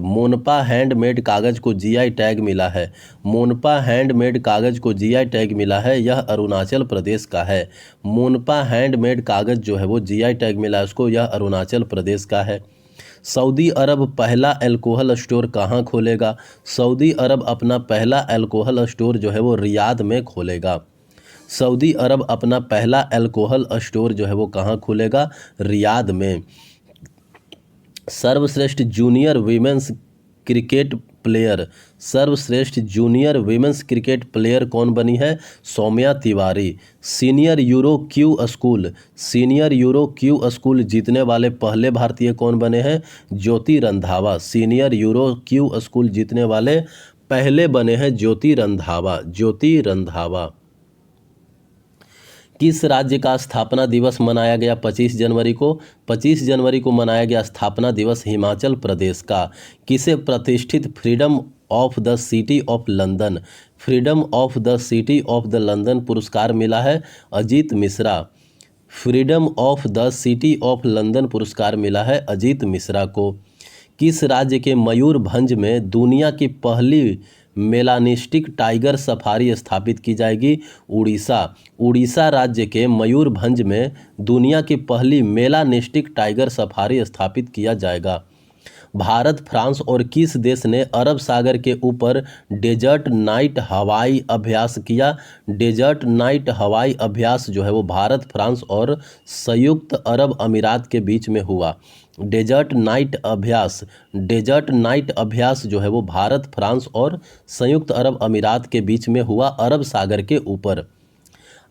को जीआई टैग मिला है। मोनपा हैंडमेड कागज़ को जीआई टैग मिला है, यह अरुणाचल प्रदेश का है। मोनपा हैंडमेड कागज़ जो है वो जीआई टैग मिला है उसको, यह अरुणाचल प्रदेश का है। सऊदी अरब पहला अल्कोहल स्टोर कहाँ खोलेगा? सऊदी अरब अपना पहला अल्कोहल स्टोर जो है वो रियाद में खोलेगा। सऊदी अरब अपना पहला अल्कोहल स्टोर जो है वो कहाँ खोलेगा? रियाद में। सर्वश्रेष्ठ जूनियर वीमेंस क्रिकेट प्लेयर कौन बनी है? Saumya Tiwari. Senior Euro Q जीतने वाले पहले भारतीय कौन बने हैं? Jyoti Randhawa. Senior Euro Q school जीतने वाले पहले बने हैं ज्योति रंधावा। किस राज्य का स्थापना दिवस मनाया गया 25 जनवरी को? 25 जनवरी को मनाया गया स्थापना दिवस हिमाचल प्रदेश का। किसे प्रतिष्ठित freedom of the city of the London पुरस्कार मिला है? Ajit Mishra. Freedom of the city of London पुरस्कार मिला है अजीत मिश्रा को। किस राज्य के मयूरभंज में दुनिया की पहली मेलानिस्टिक टाइगर सफारी स्थापित की जाएगी? उड़ीसा राज्य के मयूरभंज में दुनिया की पहली मेलानिस्टिक टाइगर सफारी स्थापित किया जाएगा। भारत, फ्रांस और किस देश ने अरब सागर के ऊपर डेजर्ट नाइट हवाई अभ्यास किया? डेजर्ट नाइट हवाई अभ्यास जो है वो भारत, फ्रांस और संयुक्त अरब अमीरात के बीच में हुआ। डेजर्ट नाइट अभ्यास जो है वो भारत, फ्रांस और संयुक्त अरब अमीरात के बीच में हुआ अरब सागर के ऊपर।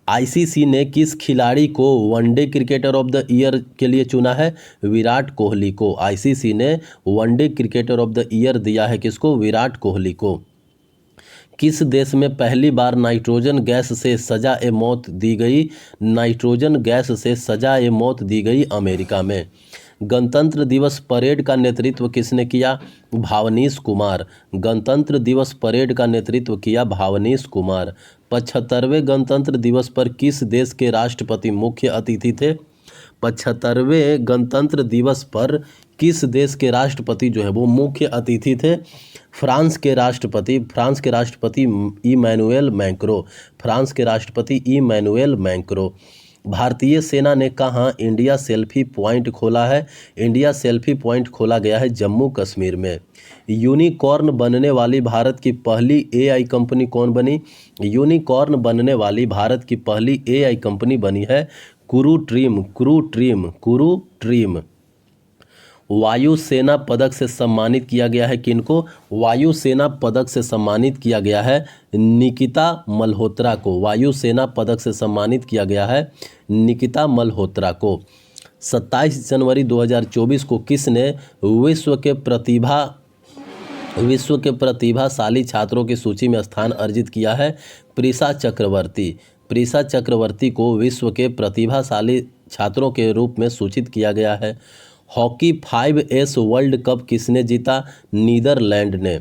आईसीसी ने किस खिलाड़ी को one day cricketer of the year के लिए चुना है? विराट कोहली को। आईसीसी ने one day cricketer of the year दिया है किसको? विराट कोहली को। किस देश में पहली बार नाइट्रोजन गैस से सजा ए मौत दी गई? नाइट्रोजन गैस से सजा ए मौत दी गई अमेरिका में। गणतंत्र दिवस परेड का नेतृत्व किसने किया? भावनीश कुमार। गणतंत्र दिवस परेड का नेतृत्व किया भावनीश कुमार। 75वें गणतंत्र दिवस पर किस देश के राष्ट्रपति मुख्य अतिथि थे? 75वें गणतंत्र दिवस पर किस देश के राष्ट्रपति जो है वो मुख्य अतिथि थे? फ्रांस के राष्ट्रपति इमैनुएल मैक्रों। भारतीय सेना ने कहाँ इंडिया सेल्फी पॉइंट खोला है? इंडिया सेल्फी पॉइंट खोला गया है जम्मू कश्मीर में। यूनिकॉर्न बनने वाली भारत की पहली एआई कंपनी कौन बनी? यूनिकॉर्न बनने वाली भारत की पहली एआई कंपनी बनी है क्रू ट्रीम। वायुसेना पदक से सम्मानित किया गया है किनको? वायुसेना पदक से सम्मानित किया गया है निकिता मल्होत्रा को। वायुसेना पदक से सम्मानित किया गया है निकिता मल्होत्रा को। 27 जनवरी 2024 को किसने विश्व के प्रतिभाशाली छात्रों की सूची में स्थान अर्जित किया है? प्रीसा चक्रवर्ती को विश्व के प्रतिभाशाली छात्रों के रूप में सूचित किया गया है। हॉकी 5S वर्ल्ड कप किसने जीता? नीदरलैंड ने।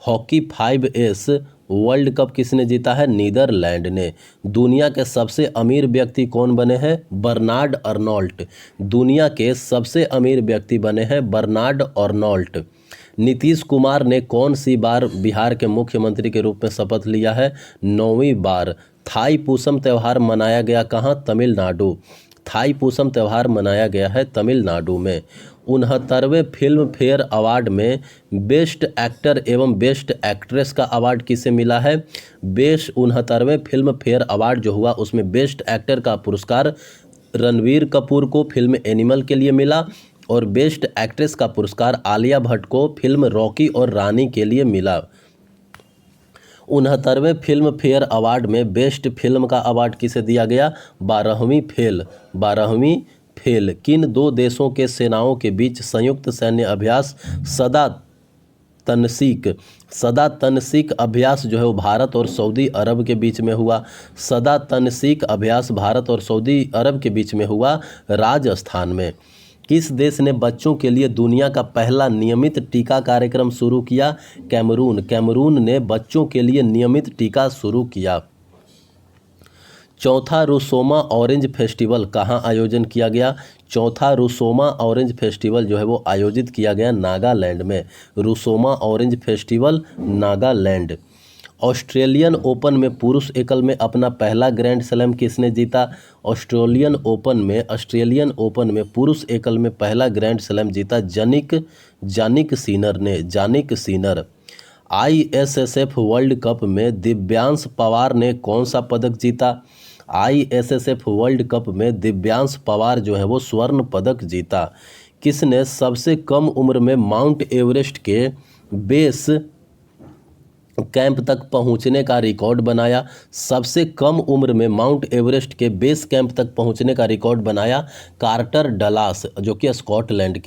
हॉकी 5S वर्ल्ड कप किसने जीता है? नीदरलैंड ने। दुनिया के सबसे अमीर व्यक्ति कौन बने हैं? Bernard Arnault. दुनिया के सबसे अमीर व्यक्ति बने हैं बर्नार्ड अर्नोल्ट। नीतीश कुमार ने कौन सी बार बिहार के मुख्यमंत्री के रूप में शपथ लिया है? 9वीं बार। थाई पूसम त्यौहार मनाया गया कहाँ? तमिलनाडु। थाई पूसम त्यौहार मनाया गया है तमिलनाडु में। 69वें फिल्म फेयर अवार्ड में बेस्ट एक्टर एवं बेस्ट एक्ट्रेस का अवार्ड किसे मिला है? 69वें फिल्म फेयर अवार्ड जो हुआ उसमें बेस्ट एक्टर का पुरस्कार रणवीर कपूर को फिल्म एनिमल के लिए मिला और बेस्ट एक्ट्रेस का पुरस्कार आलिया भट्ट को फिल्म रॉकी और रानी के लिए मिला। 69वें फिल्म फेयर अवार्ड में बेस्ट फिल्म का अवार्ड किसे दिया गया? 12वीं फेल। किन दो देशों के सेनाओं के बीच संयुक्त सैन्य अभ्यास सदा तनसीक अभ्यास जो है वो भारत और सऊदी अरब के बीच में हुआ? सदा तनसीक अभ्यास भारत और सऊदी अरब के बीच में हुआ राजस्थान में। किस देश ने बच्चों के लिए दुनिया का पहला नियमित टीका कार्यक्रम शुरू किया? कैमरून ने बच्चों के लिए नियमित टीका शुरू किया। चौथा रुसोमा ऑरेंज फेस्टिवल कहाँ आयोजन किया गया? चौथा रुसोमा ऑरेंज फेस्टिवल जो है वो आयोजित किया गया नागालैंड में। Russoma orange festival Nagaland. Australian Open में पुरुष एकल में अपना पहला ग्रैंड स्लैम किसने जीता? ऑस्ट्रेलियन ओपन में पुरुष एकल में पहला ग्रैंड स्लैम जीता जानिक सीनर। ISSF वर्ल्ड कप में दिव्यांश पवार ने कौन सा पदक जीता? ISSF वर्ल्ड कप में दिव्यांश पवार जो है वो स्वर्ण पदक जीता। किसने सबसे कम उम्र में माउंट एवरेस्ट के बेस कैंप तक पहुंचने का रिकॉर्ड बनाया? सबसे कम उम्र में माउंट एवरेस्ट के बेस कैंप तक पहुंचने का रिकॉर्ड बनाया कार्टर डलास जो कि स्कॉटलैंड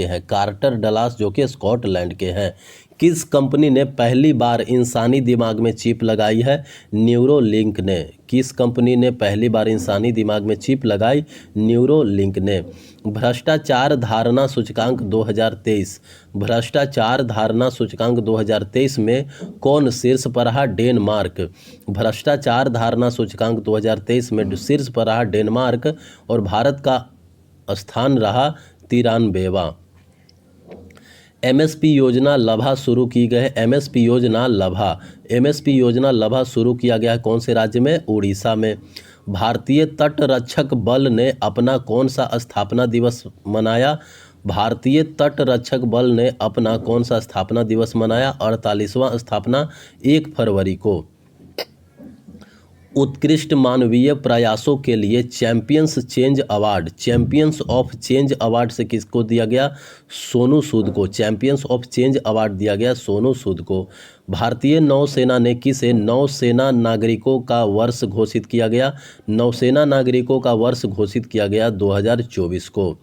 के हैं। किस कंपनी ने पहली बार इंसानी दिमाग में चिप लगाई है? न्यूरोलिंक ने। किस कंपनी ने पहली बार इंसानी दिमाग में चिप लगाई? न्यूरोलिंक ने। भ्रष्टाचार धारणा सूचकांक 2023 में कौन शीर्ष पर रहा? डेनमार्क। भ्रष्टाचार धारणा सूचकांक 2023 में शीर्ष पर रहा डेनमार्क और भारत का स्थान रहा 93वां। MSP योजना लाभा शुरू की गई है। MSP योजना लाभा शुरू किया गया है कौन से राज्य में? उड़ीसा में। भारतीय तटरक्षक बल ने अपना कौन सा स्थापना दिवस मनाया? 48वां स्थापना 1 फरवरी को। उत्कृष्ट मानवीय प्रयासों के लिए चैंपियंस ऑफ चेंज अवार्ड से किसको दिया गया? सोनू सूद को। चैंपियंस ऑफ चेंज अवार्ड दिया गया सोनू सूद को। भारतीय नौसेना ने किसे नौसेना नागरिकों का वर्ष घोषित किया गया? नौसेना नागरिकों का वर्ष घोषित किया गया 2024 को।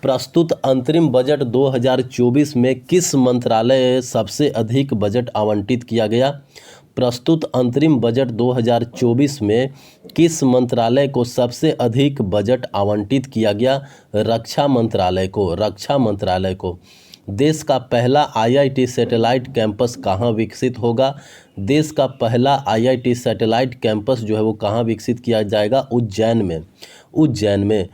प्रस्तुत अंतरिम बजट 2024 में किस मंत्रालय सबसे अधिक बजट आवंटित किया गया? प्रस्तुत अंतरिम बजट 2024 में किस मंत्रालय को सबसे अधिक बजट आवंटित किया गया? रक्षा मंत्रालय को। देश का पहला IIT सैटेलाइट कैंपस कहाँ विकसित होगा? देश का पहला IIT सैटेलाइट कैंपस जो है वो कहाँ विकसित किया जाएगा? उज्जैन में।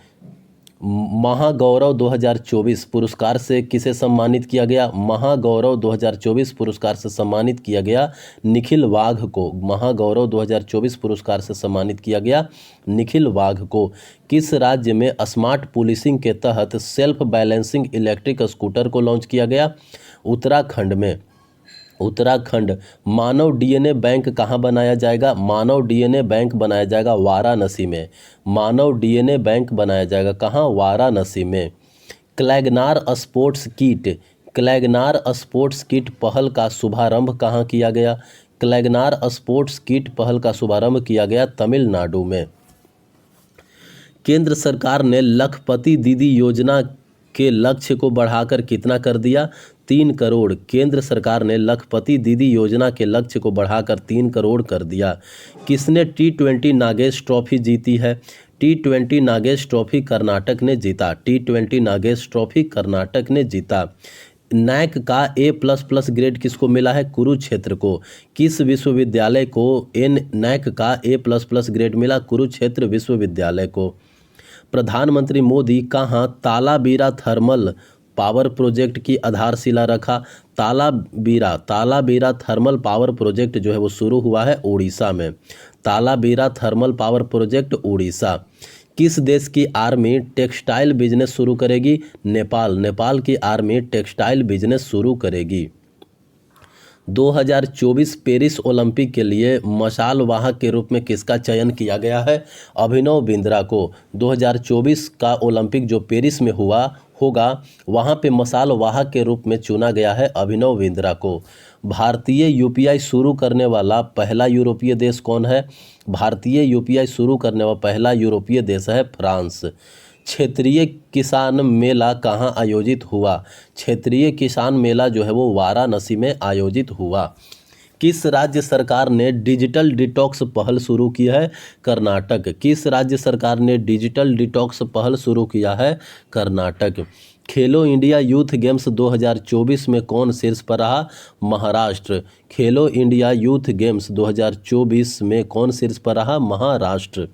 महागौरव 2024 पुरस्कार से किसे सम्मानित किया गया? महागौरव 2024 पुरस्कार से सम्मानित किया गया निखिल वाघ को। महागौरव 2024 पुरस्कार से सम्मानित किया गया निखिल वाघ को। किस राज्य में स्मार्ट पुलिसिंग के तहत सेल्फ बैलेंसिंग इलेक्ट्रिक स्कूटर को लॉन्च किया गया? उत्तराखंड में। उत्तराखंड। मानव डीएनए बैंक कहाँ बनाया जाएगा? मानव डीएनए बैंक बनाया जाएगा वाराणसी में। मानव डीएनए बैंक बनाया जाएगा कहाँ? वाराणसी में। क्लैगनार स्पोर्ट्स किट। क्लैगनार स्पोर्ट्स किट पहल का शुभारंभ कहाँ किया गया? क्लैगनार स्पोर्ट्स किट पहल का शुभारंभ किया गया तमिलनाडु में। केंद्र सरकार ने लखपति दीदी योजना के लक्ष्य को बढ़ाकर कितना कर दिया? 3 करोड़। केंद्र सरकार ने लखपति दीदी योजना के लक्ष्य को बढ़ाकर 3 करोड़ कर दिया। किसने T20 नागेश ट्रॉफी जीती है? T20 नागेश ट्रॉफी कर्नाटक ने जीता। T20 नागेश ट्रॉफी कर्नाटक ने जीता। नैक का A++ ग्रेड किसको मिला है? कुरुक्षेत्र को। किस विश्वविद्यालय को नैक का A++ ग्रेड मिला? कुरुक्षेत्र विश्वविद्यालय को। प्रधानमंत्री मोदी कहाँ तालाबीरा थर्मल पावर प्रोजेक्ट की आधारशिला रखा? तालाबीरा थर्मल पावर प्रोजेक्ट जो है वो शुरू हुआ है उड़ीसा में। Talabira thermal power project Orissa. किस देश की आर्मी टेक्सटाइल बिजनेस शुरू करेगी? नेपाल। नेपाल की आर्मी टेक्सटाइल बिजनेस शुरू करेगी। 2024 पेरिस ओलंपिक के लिए मशाल वाहक के रूप में किसका चयन किया गया है? अभिनव बिंद्रा को। 2024 का ओलंपिक जो पेरिस में होगा वहाँ पे मशाल वाहक के रूप में चुना गया है अभिनव बिंद्रा को। भारतीय यूपीआई शुरू करने वाला पहला यूरोपीय देश कौन है? भारतीय यूपीआई शुरू करने वाला पहला यूरोपीय देश है फ्रांस। क्षेत्रीय किसान मेला कहाँ आयोजित हुआ? क्षेत्रीय किसान मेला जो है वो वाराणसी में आयोजित हुआ। किस राज्य सरकार ने डिजिटल डिटॉक्स पहल शुरू की है? कर्नाटक। किस राज्य सरकार ने डिजिटल डिटॉक्स पहल शुरू किया है? कर्नाटक। खेलो इंडिया यूथ गेम्स 2024 में कौन शीर्ष पर रहा? महाराष्ट्र। खेलो इंडिया यूथ गेम्स 2024 में कौन शीर्ष पर रहा? महाराष्ट्र।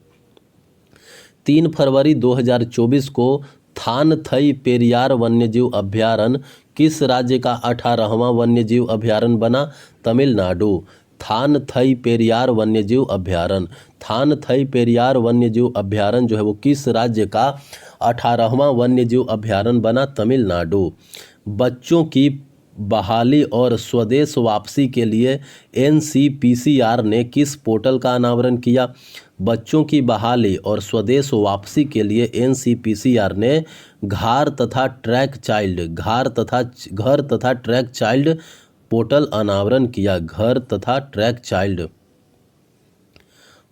3 फरवरी 2024 को थानथई पेरियार वन्यजीव अभयारण्य किस राज्य का 18वां वन्यजीव अभयारण्य बना? तमिलनाडु। थानथई पेरियार वन्यजीव अभयारण्य। थानथई पेरियार वन्यजीव अभयारण्य जो है वो किस राज्य का 18वां वन्यजीव अभयारण्य बना? तमिलनाडु। बच्चों की बहाली और स्वदेश वापसी के लिए NCPCR ने किस पोर्टल का अनावरण किया? बच्चों की बहाली और स्वदेश वापसी के लिए NCPCR ने घर तथा ट्रैक चाइल्ड पोर्टल अनावरण किया। घर तथा ट्रैक चाइल्ड।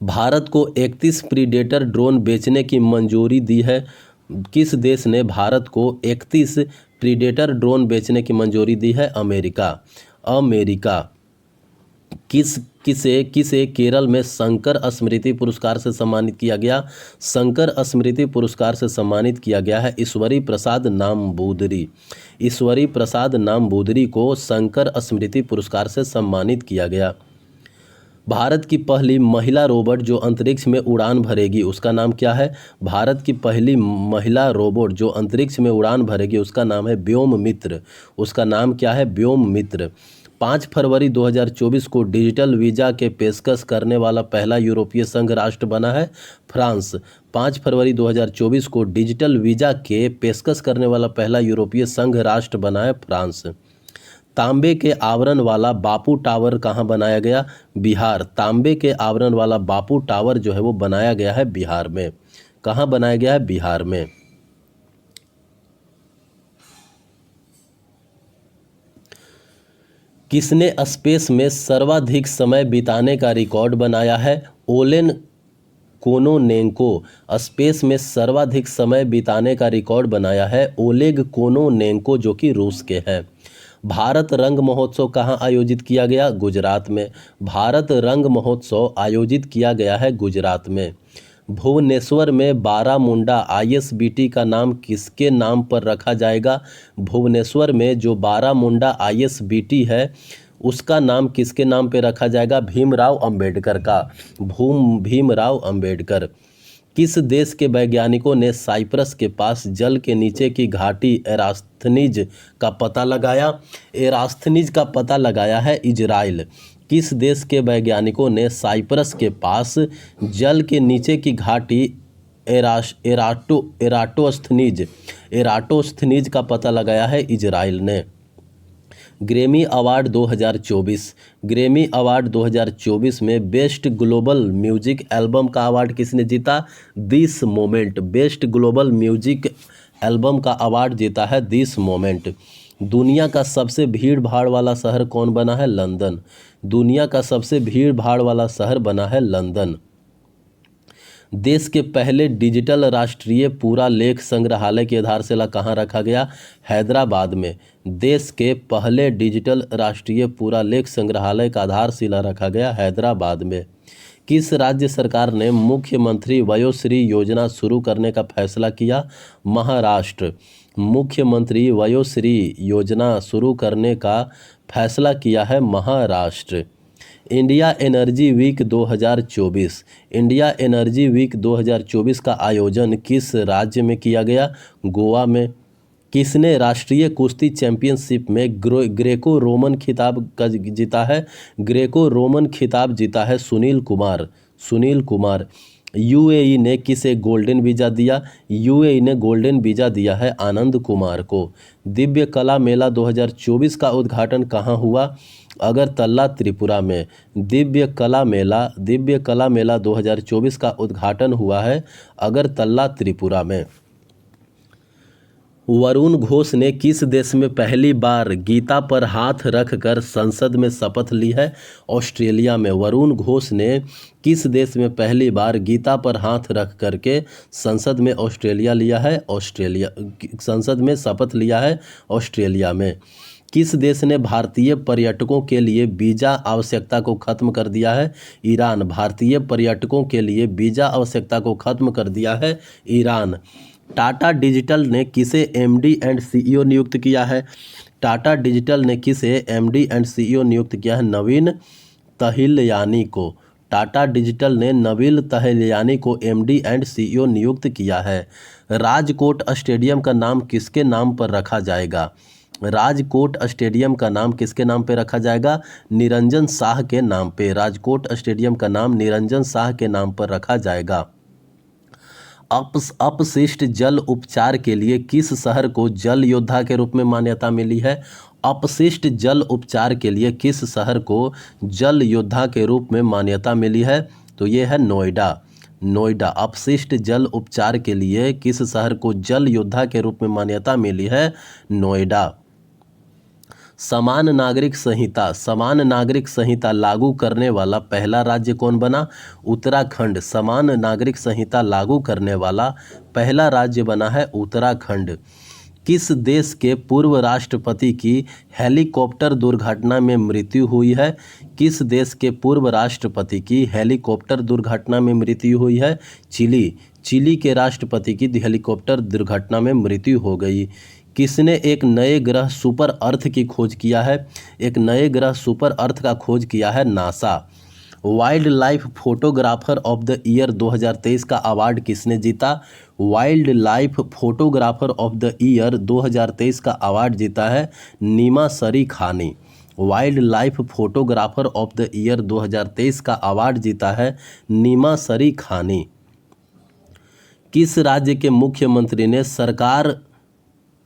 भारत को 31 प्रीडेटर ड्रोन बेचने की मंजूरी दी है। किस देश ने भारत को 31 प्रीडेटर ड्रोन बेचने की मंजूरी दी है? अमेरिका। किसे केरल में शंकर स्मृति पुरस्कार से सम्मानित किया गया? शंकर स्मृति पुरस्कार से सम्मानित किया गया है ईश्वरी प्रसाद नामबूदरी। ईश्वरी प्रसाद नामबूदरी को शंकर स्मृति पुरस्कार से सम्मानित किया गया। भारत की पहली महिला रोबोट जो अंतरिक्ष में उड़ान भरेगी उसका नाम क्या है? भारत की पहली महिला रोबोट जो अंतरिक्ष में उड़ान भरेगी उसका नाम है व्योम मित्र। उसका नाम क्या है? व्योम मित्र। 5 फरवरी 2024 को डिजिटल वीज़ा के पेशकश करने वाला पहला यूरोपीय संघ राष्ट्र बना है फ्रांस। 5 फरवरी 2024 को डिजिटल वीज़ा के पेशकश करने वाला पहला यूरोपीय संघ राष्ट्र बना है फ्रांस। तांबे के आवरण वाला बापू टावर कहाँ बनाया गया? बिहार। तांबे के आवरण वाला बापू टावर जो है वो बनाया गया है बिहार में। कहाँ बनाया गया है? बिहार में। किसने स्पेस में सर्वाधिक समय बिताने का रिकॉर्ड बनाया है? Oleg Kononenko. स्पेस में सर्वाधिक समय बिताने का रिकॉर्ड बनाया है ओलेग कोनोनेंको जो कि रूस के हैं। भारत रंग महोत्सव कहाँ आयोजित किया गया? गुजरात में। भारत रंग महोत्सव आयोजित किया गया है गुजरात में। भुवनेश्वर में बारामुंडा ISBT का नाम किसके नाम पर रखा जाएगा? भुवनेश्वर में जो बारामुंडा ISBT है उसका नाम किसके नाम पे रखा जाएगा? भीमराव अंबेडकर का। भीमराव अंबेडकर। किस देश के वैज्ञानिकों ने साइप्रस के पास जल के नीचे की घाटी एरास्थनीज का पता लगाया? एरास्थनीज का पता लगाया है इजराइल। किस देश के वैज्ञानिकों ने साइप्रस के पास जल के नीचे की घाटी एराटोस्थनीज का पता लगाया है? इजराइल ने। Grammy award 2024। ग्रैमी अवार्ड 2024 में बेस्ट ग्लोबल म्यूजिक एल्बम का अवार्ड किसने जीता? This moment. Best global music album का अवार्ड जीता है दिस मोमेंट। दुनिया का सबसे भीड़ भाड़ वाला शहर कौन बना है? लंदन। दुनिया का सबसे भीड़ भाड़ वाला शहर बना है लंदन। देश के पहले डिजिटल राष्ट्रीय पुरालेख संग्रहालय की आधारशिला कहाँ रखा गया? हैदराबाद में। देश के पहले डिजिटल राष्ट्रीय पुरालेख संग्रहालय का आधारशिला रखा गया हैदराबाद में। किस राज्य सरकार ने मुख्यमंत्री वयोश्री योजना शुरू करने का फैसला किया? महाराष्ट्र। मुख्यमंत्री वयोश्री योजना शुरू करने का फैसला किया है Maharashtra. India energy week 2024। India energy week 2024 का आयोजन किस राज्य में किया गया? गोवा में। किसने राष्ट्रीय कुश्ती चैंपियनशिप में ग्रेको रोमन खिताब का जीता है? ग्रेको रोमन खिताब जीता है सुनील कुमार। सुनील कुमार। यूएई ने किसे गोल्डन वीज़ा दिया? यूएई ने गोल्डन वीज़ा दिया है आनंद कुमार को। दिव्य कला मेला 2024 का उद्घाटन कहाँ हुआ? अगरतला त्रिपुरा में। दिव्य कला मेला 2024 का उद्घाटन हुआ है अगरतला त्रिपुरा में। वरुण घोष ने किस देश में पहली बार गीता पर हाथ रखकर संसद में शपथ ली है? ऑस्ट्रेलिया में। वरुण घोष ने किस देश में पहली बार गीता पर हाथ रख करके संसद में संसद में शपथ लिया है? ऑस्ट्रेलिया में। किस देश ने भारतीय पर्यटकों के लिए वीज़ा आवश्यकता को खत्म कर दिया है? ईरान। भारतीय पर्यटकों के लिए वीज़ा आवश्यकता को खत्म कर दिया है ईरान। टाटा डिजिटल ने किसे एमडी एंड सीईओ नियुक्त किया है? टाटा डिजिटल ने किसे एमडी एंड सीईओ नियुक्त किया है? नवीन तहिलयानी को। टाटा डिजिटल ने नवीन तहिलयानी को एमडी एंड सीईओ नियुक्त किया है। राजकोट स्टेडियम का नाम किसके नाम पर रखा जाएगा? राजकोट स्टेडियम का नाम किसके नाम पे रखा जाएगा? निरंजन शाह के नाम पे। राजकोट स्टेडियम का नाम निरंजन शाह के नाम पर रखा जाएगा। अपशिष्ट जल उपचार के लिए किस शहर को जल योद्धा के रूप में मान्यता मिली है? अपशिष्ट जल उपचार के लिए किस शहर को जल योद्धा के रूप में मान्यता मिली है? तो ये है नोएडा। नोएडा। अपशिष्ट जल उपचार के लिए किस शहर को जल योद्धा के रूप में मान्यता मिली है? नोएडा। समान नागरिक संहिता लागू करने वाला पहला राज्य कौन बना? उत्तराखंड। समान नागरिक संहिता लागू करने वाला पहला राज्य बना है उत्तराखंड। किस देश के पूर्व राष्ट्रपति की हेलीकॉप्टर दुर्घटना में मृत्यु हुई है? किस देश के पूर्व राष्ट्रपति की हेलीकॉप्टर दुर्घटना में मृत्यु हुई है? चिली। चिली के राष्ट्रपति की हेलीकॉप्टर दुर्घटना में मृत्यु हो गई। किसने एक नए ग्रह सुपर अर्थ की खोज किया है? एक नए ग्रह सुपर अर्थ का खोज किया है NASA. Wild life photographer of the year 2023 का अवार्ड किसने जीता? Wild life photographer of the year 2023 का अवार्ड जीता है नीमा सरी खानी। Wild life photographer of the year 2023 का अवार्ड जीता है नीमा सरी खानी। किस राज्य के मुख्यमंत्री ने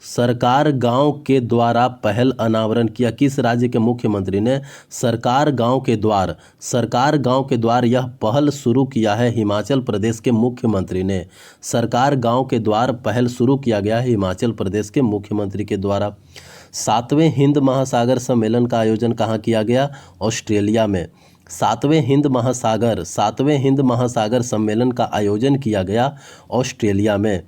सरकार गांव के द्वारा पहल अनावरण किया? किस राज्य के मुख्यमंत्री ने सरकार गांव के द्वार यह पहल शुरू किया है? हिमाचल प्रदेश के मुख्यमंत्री ने। सरकार गांव के द्वार पहल शुरू किया गया है हिमाचल प्रदेश के मुख्यमंत्री के द्वारा। 7वें हिंद महासागर सम्मेलन का आयोजन कहाँ किया गया? ऑस्ट्रेलिया में। 7वें हिंद महासागर सम्मेलन का आयोजन किया गया ऑस्ट्रेलिया में।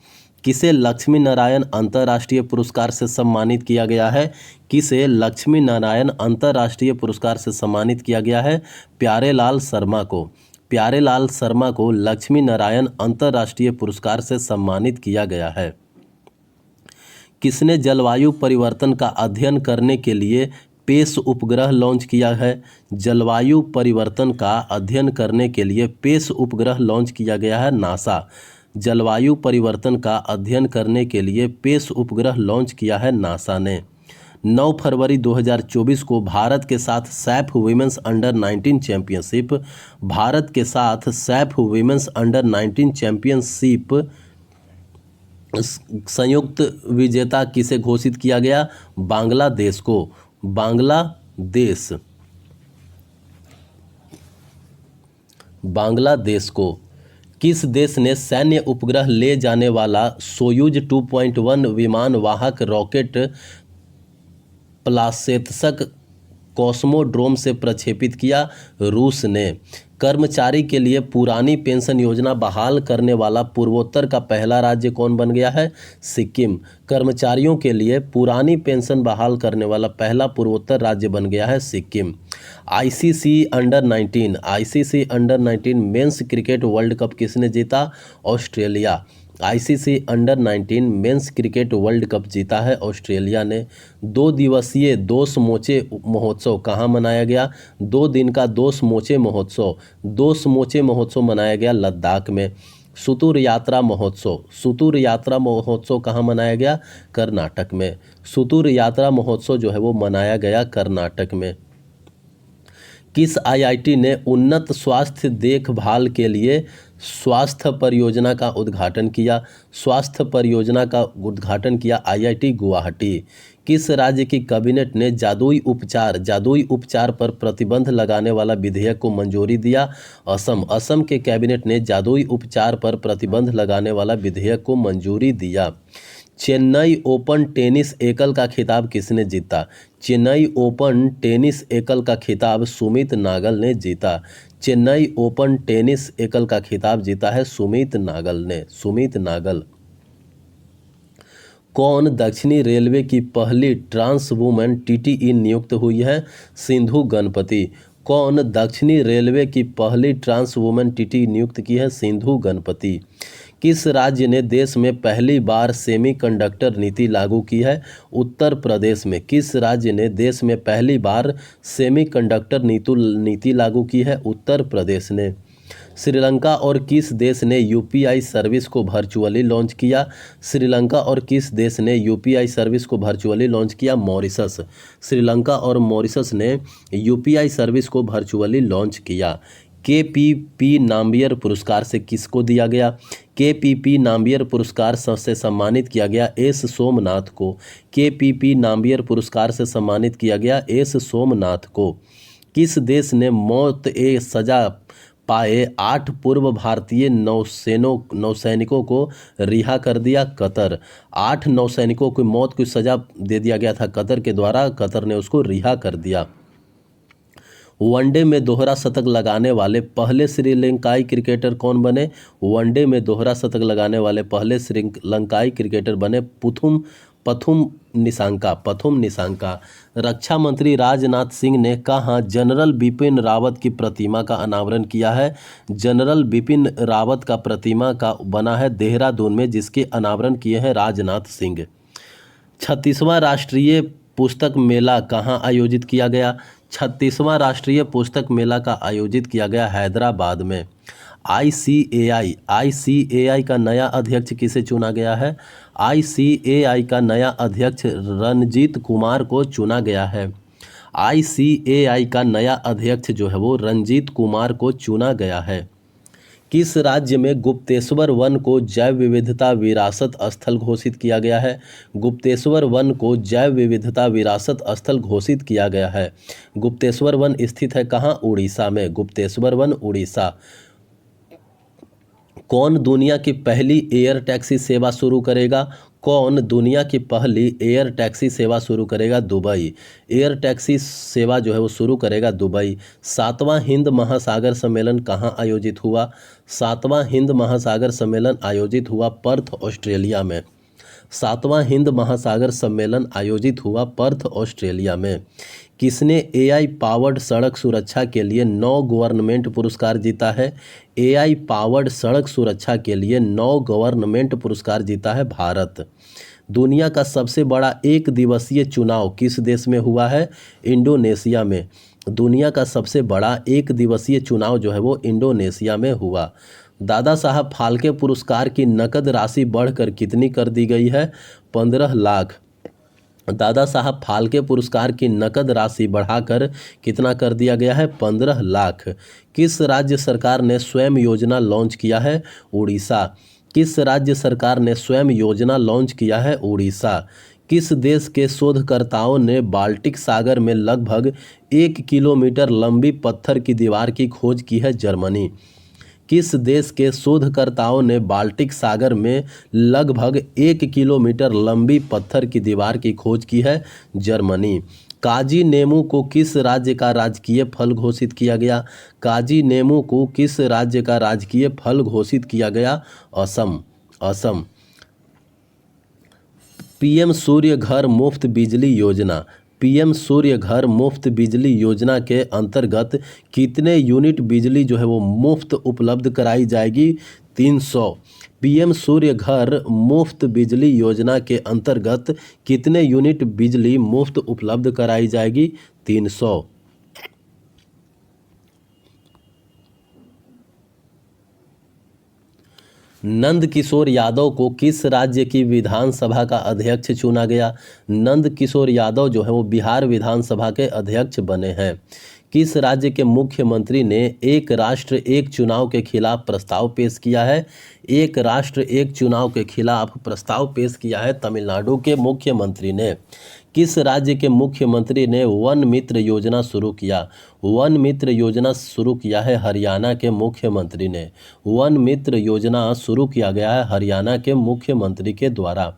किसे लक्ष्मी नारायण अंतर्राष्ट्रीय पुरस्कार से सम्मानित किया गया है? किसे लक्ष्मी नारायण अंतर्राष्ट्रीय पुरस्कार से सम्मानित किया गया है? प्यारेलाल शर्मा को। प्यारेलाल शर्मा को लक्ष्मी नारायण अंतर्राष्ट्रीय पुरस्कार से सम्मानित किया गया है। किसने जलवायु परिवर्तन का अध्ययन करने के लिए पेस उपग्रह लॉन्च किया है? जलवायु परिवर्तन का अध्ययन करने के लिए पेस उपग्रह लॉन्च किया गया है नासा। जलवायु परिवर्तन का अध्ययन करने के लिए पेस उपग्रह लॉन्च किया है नासा ने। 9 फरवरी 2024 को भारत के साथ सैफ वुमेन्स अंडर 19 चैंपियनशिप संयुक्त विजेता किसे घोषित किया गया? बांग्लादेश को। बांग्लादेश को किस देश ने सैन्य उपग्रह ले जाने वाला सोयूज 2.1 विमान वाहक रॉकेट प्लासेत्स्क कॉस्मोड्रोम से प्रक्षेपित किया? रूस ने। कर्मचारी के लिए पुरानी पेंशन योजना बहाल करने वाला पूर्वोत्तर का पहला राज्य कौन बन गया है? सिक्किम। कर्मचारियों के लिए पुरानी पेंशन बहाल करने वाला पहला पूर्वोत्तर राज्य बन गया है Sikkim. ICC under 19 men's cricket world cup किसने जीता? Australia. ICC under 19 men's cricket world cup जीता है ऑस्ट्रेलिया ने। 2 दिवसीय दोष मोचे महोत्सव कहाँ मनाया गया? 2 दिन का दोष मोचे महोत्सव मनाया गया लद्दाख में। सुतुर यात्रा महोत्सव कहाँ मनाया गया? कर्नाटक में। सुतुर यात्रा महोत्सव जो है वो मनाया गया कर्नाटक में। किस आईआईटी ने उन्नत स्वास्थ्य देखभाल के लिए स्वास्थ्य परियोजना का उद्घाटन किया? स्वास्थ्य परियोजना का उद्घाटन किया आईआईटी गुवाहाटी। किस राज्य की कैबिनेट ने जादुई उपचार पर प्रतिबंध लगाने वाला विधेयक को मंजूरी दिया? असम के कैबिनेट ने जादुई उपचार पर प्रतिबंध लगाने वाला विधेयक को मंजूरी दिया। चेन्नई ओपन टेनिस एकल का खिताब किसने जीता? चेन्नई ओपन टेनिस एकल का खिताब सुमित नागल ने जीता। चेन्नई ओपन टेनिस एकल का खिताब जीता है सुमित नागल। कौन दक्षिणी रेलवे की पहली ट्रांस वुमेन टीटीई नियुक्त हुई है? सिंधु गणपति। कौन दक्षिणी रेलवे की पहली ट्रांस वुमेन टीटीई नियुक्त की है? सिंधु गणपति। किस राज्य ने देश में पहली बार सेमीकंडक्टर नीति लागू की है? उत्तर प्रदेश में। किस राज्य ने देश में पहली बार सेमीकंडक्टर नीति लागू की है? उत्तर प्रदेश ने। श्रीलंका और किस देश ने यूपीआई सर्विस को वर्चुअली लॉन्च किया? श्रीलंका और किस देश ने यूपीआई सर्विस को वर्चुअली लॉन्च किया? मॉरिशस। श्रीलंका और मॉरिशस ने यूपीआई सर्विस को वर्चुअली लॉन्च किया। केपीपी नाम्बियर पुरस्कार से किसको दिया गया? केपीपी नाम्बियर पुरस्कार से सम्मानित किया गया एस सोमनाथ को। केपीपी नाम्बियर पुरस्कार से सम्मानित किया गया एस सोमनाथ को। किस देश ने मौत ए सजा पाए 8 पूर्व भारतीय नौसैनिकों को रिहा कर दिया? कतर। 8 नौसैनिकों को मौत की सजा दे दिया गया था कतर के द्वारा, कतर ने उसको रिहा कर दिया। वनडे में दोहरा शतक लगाने वाले पहले श्रीलंकाई क्रिकेटर कौन बने? वनडे में दोहरा शतक लगाने वाले पहले श्रीलंकाई क्रिकेटर बने पथुम निसांका। रक्षा मंत्री राजनाथ सिंह ने कहाँ जनरल बिपिन रावत की प्रतिमा का अनावरण किया है? जनरल बिपिन रावत का प्रतिमा का बना है देहरादून में, जिसके अनावरण किए हैं राजनाथ सिंह। 36वां राष्ट्रीय पुस्तक मेला कहाँ आयोजित किया गया? 36वां राष्ट्रीय पुस्तक मेला का आयोजित किया गया हैदराबाद में। आईसीएआई का नया अध्यक्ष किसे चुना गया है? आईसीएआई का नया अध्यक्ष रणजीत कुमार को चुना गया है। आईसीएआई का नया अध्यक्ष जो है वो रणजीत कुमार को चुना गया है। किस राज्य में गुप्तेश्वर वन को जैव विविधता विरासत स्थल घोषित किया गया है? गुप्तेश्वर वन को जैव विविधता विरासत स्थल घोषित किया गया है। गुप्तेश्वर वन स्थित है कहाँ? उड़ीसा में। गुप्तेश्वर वन उड़ीसा। कौन दुनिया की पहली एयर टैक्सी सेवा शुरू करेगा? कौन दुनिया की पहली एयर टैक्सी सेवा शुरू करेगा? दुबई। एयर टैक्सी सेवा जो है वो शुरू करेगा दुबई। 7वां हिंद महासागर सम्मेलन कहाँ आयोजित हुआ? 7वां हिंद महासागर सम्मेलन आयोजित हुआ पर्थ ऑस्ट्रेलिया में। 7वां हिंद महासागर सम्मेलन आयोजित हुआ पर्थ ऑस्ट्रेलिया में। किसने एआई पावर्ड सड़क सुरक्षा के लिए 9 गवर्नमेंट पुरस्कार जीता है? एआई पावर्ड सड़क सुरक्षा के लिए 9 गवर्नमेंट पुरस्कार जीता है भारत। दुनिया का सबसे बड़ा एक दिवसीय चुनाव किस देश में हुआ है? इंडोनेशिया में। दुनिया का सबसे बड़ा एक दिवसीय चुनाव जो है वो इंडोनेशिया में हुआ। दादा साहब फाल्के पुरस्कार की नकद राशि बढ़कर कितनी कर दी गई है? 15 लाख। दादा साहब फाल्के पुरस्कार की नकद राशि बढ़ाकर कितना कर दिया गया है? 15 लाख। किस राज्य सरकार ने स्वयं योजना लॉन्च किया है? उड़ीसा। किस राज्य सरकार ने स्वयं योजना लॉन्च किया है? उड़ीसा। किस देश के शोधकर्ताओं ने बाल्टिक सागर में लगभग 1 किलोमीटर लंबी पत्थर की दीवार की खोज की है? जर्मनी। किस देश के शोधकर्ताओं ने बाल्टिक सागर में लगभग 1 किलोमीटर लंबी पत्थर की दीवार की खोज की है? जर्मनी। काजी नेमू को किस राज्य का राजकीय फल घोषित किया गया? काजी नेमू को किस राज्य का राजकीय फल घोषित किया गया? असम। असम। पीएम सूर्य घर मुफ्त बिजली योजना। पीएम सूर्य घर मुफ्त बिजली योजना के अंतर्गत कितने यूनिट बिजली जो है वो मुफ्त उपलब्ध कराई जाएगी? 300। पीएम सूर्य घर मुफ्त बिजली योजना के अंतर्गत कितने यूनिट बिजली मुफ्त उपलब्ध कराई जाएगी? 300। नंद किशोर यादव को किस राज्य की विधानसभा का अध्यक्ष चुना गया? नंद किशोर यादव जो है वो बिहार विधानसभा के अध्यक्ष बने हैं। किस राज्य के मुख्यमंत्री ने एक राष्ट्र एक चुनाव के खिलाफ प्रस्ताव पेश किया है? एक राष्ट्र एक चुनाव के खिलाफ प्रस्ताव पेश किया है तमिलनाडु के मुख्यमंत्री ने। किस राज्य के मुख्यमंत्री ने वन मित्र योजना शुरू किया? वन मित्र योजना शुरू किया है हरियाणा के मुख्यमंत्री ने। वन मित्र योजना शुरू किया गया है हरियाणा के मुख्यमंत्री के द्वारा।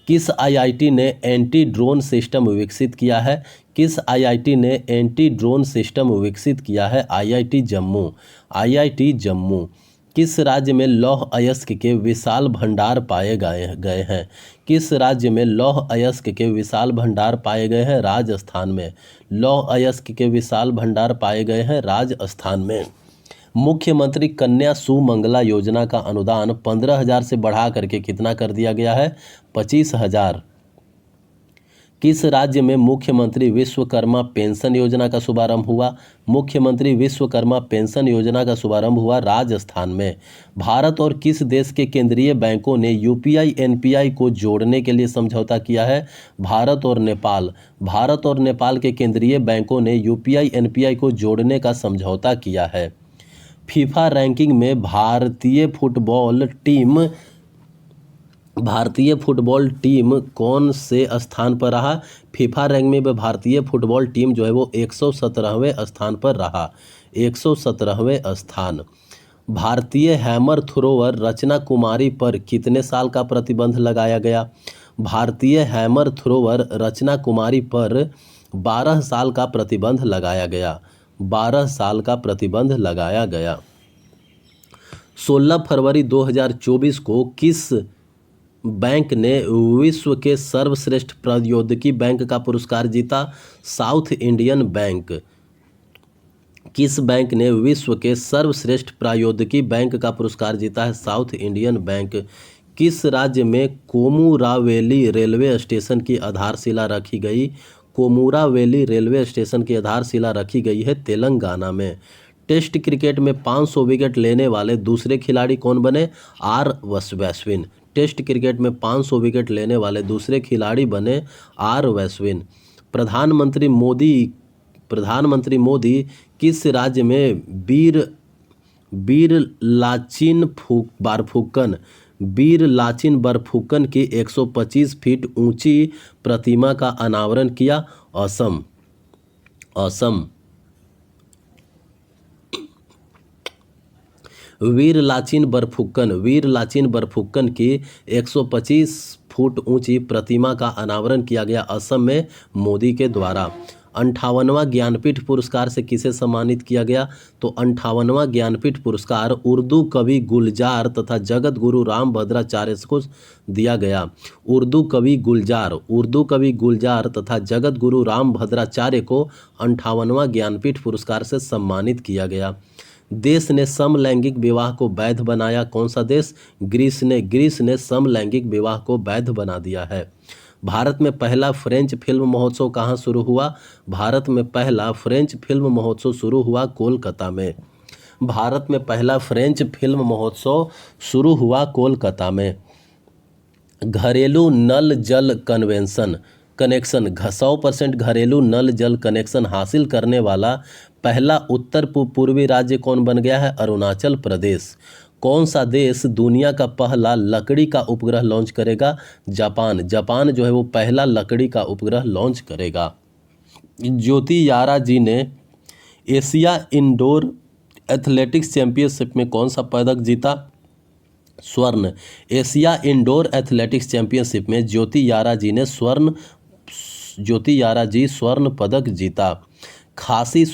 किस आईआईटी ने एंटी ड्रोन सिस्टम विकसित किया है? किस आईआईटी ने एंटी ड्रोन सिस्टम विकसित किया है? आईआईटी जम्मू। आईआईटी जम्मू। किस राज्य में लौह अयस्क के विशाल भंडार पाए गए हैं? किस राज्य में लौह अयस्क के विशाल भंडार पाए गए हैं? राजस्थान में। लौह अयस्क के विशाल भंडार पाए गए हैं राजस्थान में। मुख्यमंत्री कन्या सुमंगला योजना का अनुदान 15,000 से बढ़ा करके कितना कर दिया गया है? 25,000। किस राज्य में मुख्यमंत्री विश्वकर्मा पेंशन योजना का शुभारंभ हुआ? मुख्यमंत्री विश्वकर्मा पेंशन योजना का शुभारंभ हुआ राजस्थान में। भारत और किस देश के केंद्रीय बैंकों ने यूपीआई एनपीआई को जोड़ने के लिए समझौता किया है? भारत और नेपाल। भारत और नेपाल के केंद्रीय बैंकों ने यूपीआई एनपीआई को जोड़ने का समझौता किया है। फीफा रैंकिंग में भारतीय फुटबॉल टीम कौन से स्थान पर रहा? फीफा रैंक में भारतीय फुटबॉल टीम जो है वो 117वें स्थान पर रहा। 117वें स्थान। भारतीय हैमर थ्रोवर रचना कुमारी पर कितने साल का प्रतिबंध लगाया गया? भारतीय हैमर थ्रोवर रचना कुमारी पर 12 साल का प्रतिबंध लगाया गया। 12 साल का प्रतिबंध लगाया गया। 16 फरवरी 2024 को किस बैंक ने विश्व के सर्वश्रेष्ठ प्रौद्योगिकी बैंक का पुरस्कार जीता? South Indian bank. किस बैंक ने विश्व के सर्वश्रेष्ठ प्रौद्योगिकी बैंक का पुरस्कार जीता है? South Indian bank. किस राज्य में कोमुरावेली रेलवे स्टेशन की आधारशिला रखी गई? कोमुरावेली रेलवे स्टेशन की आधारशिला रखी गई है तेलंगाना में। टेस्ट क्रिकेट में 500 विकेट लेने वाले दूसरे खिलाड़ी कौन बने? आर अश्विन। टेस्ट क्रिकेट में 500 विकेट लेने वाले दूसरे खिलाड़ी बने आर अश्विन। प्रधानमंत्री मोदी किस राज्य में वीर लाचिन बरफुकन की 125 फीट ऊंची प्रतिमा का अनावरण किया? असम। असम। वीर लाचिन बरफुकन की 125 फुट ऊंची प्रतिमा का अनावरण किया गया असम में मोदी के द्वारा। 58वां ज्ञानपीठ पुरस्कार से किसे सम्मानित किया गया? तो 58वां ज्ञानपीठ पुरस्कार उर्दू कवि गुलजार तथा जगत गुरु रामभद्राचार्य को दिया गया। उर्दू कवि गुलजार तथा जगत गुरु रामभद्राचार्य को 58वां ज्ञानपीठ पुरस्कार से सम्मानित किया गया। देश ने समलैंगिक विवाह को वैध बनाया? कौन सा देश? ग्रीस ने समलैंगिक विवाह को वैध बना दिया है। भारत में पहला फ्रेंच फिल्म महोत्सव कहाँ शुरू हुआ? भारत में पहला फ्रेंच फिल्म महोत्सव शुरू हुआ कोलकाता में। भारत में पहला फ्रेंच फिल्म महोत्सव शुरू हुआ कोलकाता में। घरेलू नल जल कनेक्शन 100% घरेलू नल जल कनेक्शन हासिल करने वाला पहला उत्तर पूर्वी राज्य कौन बन गया है? अरुणाचल प्रदेश। कौन सा देश दुनिया का पहला लकड़ी का उपग्रह लॉन्च करेगा? जापान। जापान जो है वो पहला लकड़ी का उपग्रह लॉन्च करेगा। ज्योति यारा जी ने एशिया इंडोर एथलेटिक्स चैंपियनशिप में कौन सा पदक जीता? स्वर्ण। एशिया इंडोर एथलेटिक्स चैंपियनशिप में ज्योति यारा जी स्वर्ण पदक जीता। खासी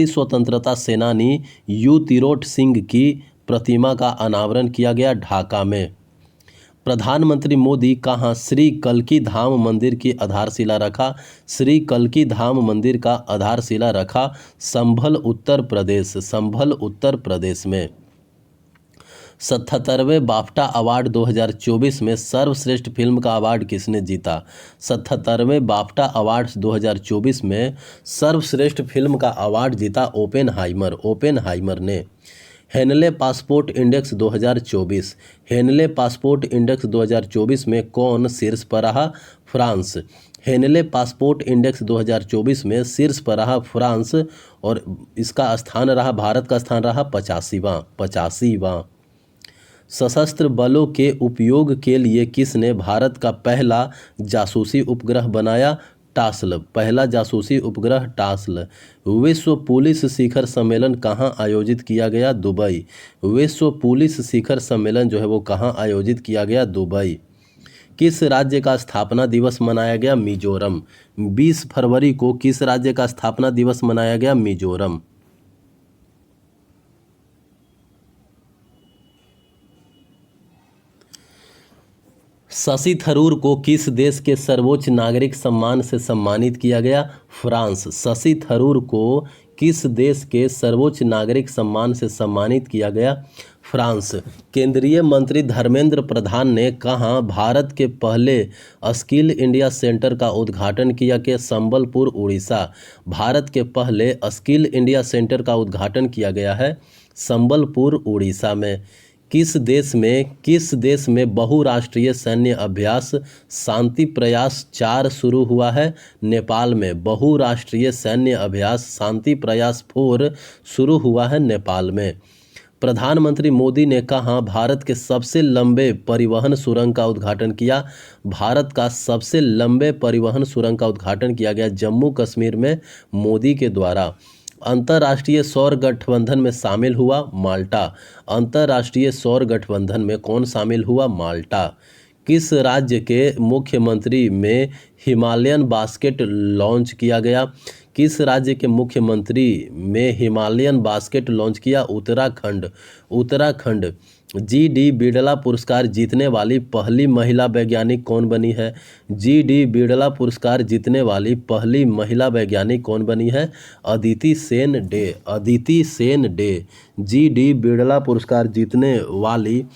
स्वतंत्रता सेनानी यू तिरोट सिंह की प्रतिमा का अनावरण किया गया? ढाका में। प्रधानमंत्री मोदी कहाँ श्री कल्की धाम मंदिर की आधारशिला रखा? श्री कल्की धाम मंदिर का आधारशिला रखा संभल उत्तर प्रदेश में। 77वें बाफ्टा अवार्ड 2024 में सर्वश्रेष्ठ फिल्म का अवार्ड किसने जीता? 77वें बाफ्टा अवार्ड्स 2024 में सर्वश्रेष्ठ फिल्म का अवार्ड जीता ओपेनहाइमर ने। Henley passport index 2024। Henley passport index 2024 में कौन शीर्ष पर रहा? फ्रांस। हेनले पासपोर्ट इंडेक्स 2024 में शीर्ष पर रहा फ्रांस और इसका स्थान रहा, भारत का स्थान रहा 85वां। सशस्त्र बलों के उपयोग के लिए किसने भारत का पहला जासूसी उपग्रह बनाया? टास्ल। पहला जासूसी उपग्रह टास्ल। विश्व पुलिस शिखर सम्मेलन कहाँ आयोजित किया गया? दुबई। विश्व पुलिस शिखर सम्मेलन जो है वो कहाँ आयोजित किया गया? दुबई। किस राज्य का स्थापना दिवस मनाया गया? मिजोरम। 20 फरवरी को किस राज्य का स्थापना दिवस मनाया गया? मिजोरम। शशि थरूर को किस देश के सर्वोच्च नागरिक सम्मान से सम्मानित किया गया? फ्रांस। शशि थरूर को किस देश के सर्वोच्च नागरिक सम्मान से सम्मानित किया गया? फ्रांस। केंद्रीय मंत्री धर्मेंद्र प्रधान ने कहाँ भारत के पहले स्किल इंडिया सेंटर का उद्घाटन किया? के संबलपुर उड़ीसा। भारत के पहले स्किल इंडिया सेंटर का उद्घाटन किया गया है संबलपुर उड़ीसा में। किस देश में बहुराष्ट्रीय सैन्य अभ्यास शांति प्रयास 4 शुरू हुआ है? नेपाल में। बहुराष्ट्रीय सैन्य अभ्यास शांति प्रयास 4 शुरू हुआ है नेपाल में। प्रधानमंत्री मोदी ने कहाँ भारत के सबसे लंबे परिवहन सुरंग का उद्घाटन किया? भारत का सबसे लंबे परिवहन सुरंग का उद्घाटन किया गया जम्मू कश्मीर में मोदी के द्वारा। अंतर्राष्ट्रीय सौर गठबंधन में शामिल हुआ? माल्टा। अंतर्राष्ट्रीय सौर गठबंधन में कौन शामिल हुआ? माल्टा। किस राज्य के मुख्यमंत्री में हिमालयन बास्केट लॉन्च किया गया? किस राज्य के मुख्यमंत्री में हिमालयन बास्केट लॉन्च किया? उत्तराखंड। जी.डी. बिड़ला पुरस्कार जीतने वाली पहली महिला वैज्ञानिक कौन बनी है? जी.डी. बिड़ला पुरस्कार जीतने वाली पहली महिला वैज्ञानिक कौन बनी है? अदिति सेन डे। जी.डी. बिड़ला पुरस्कार जीतने वाली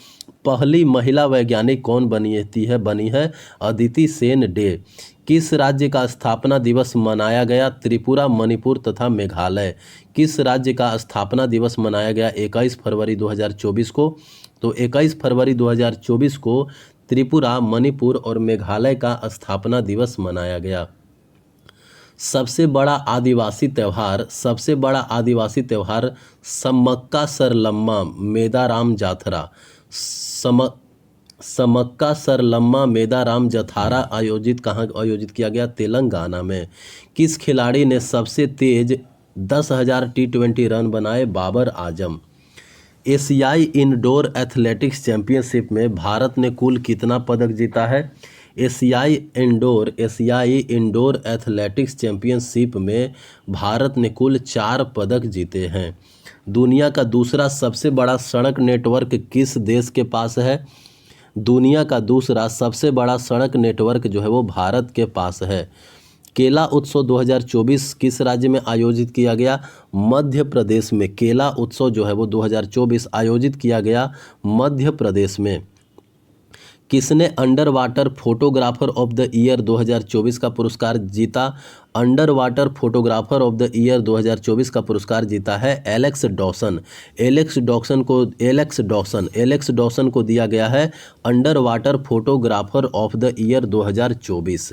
पहली महिला वैज्ञानिक कौन बनी है? अदिति सेन डे। किस राज्य का स्थापना दिवस मनाया गया? त्रिपुरा, मणिपुर तथा मेघालय। किस राज्य का स्थापना दिवस मनाया गया 21 फरवरी 2024 को? तो 21 फरवरी 2024 को त्रिपुरा, मणिपुर और मेघालय का स्थापना दिवस मनाया गया। सबसे बड़ा आदिवासी त्यौहार समक्का सरलम्मा मेदाराम जातरा। समक्का सरलम्मा मेदाराम जथारा कहाँ आयोजित किया गया? तेलंगाना में। किस खिलाड़ी ने सबसे तेज 10,000 T20 रन बनाए? बाबर आजम। एशियाई इंडोर एथलेटिक्स चैंपियनशिप में भारत ने कुल कितना पदक जीता है? एशियाई इंडोर एथलेटिक्स चैंपियनशिप में भारत ने कुल 4 पदक जीते हैं। दुनिया का दूसरा सबसे बड़ा सड़क नेटवर्क किस देश के पास है? दुनिया का दूसरा सबसे बड़ा सड़क नेटवर्क जो है वो भारत के पास है। केला उत्सव 2024 किस राज्य में आयोजित किया गया? मध्य प्रदेश में। केला उत्सव जो है वो 2024 आयोजित किया गया मध्य प्रदेश में। किसने under water photographer of the year 2024 का पुरस्कार जीता? Under water photographer of the year 2024 का पुरस्कार जीता है एलेक्स डॉसन को दिया गया है under water photographer of the year 2024।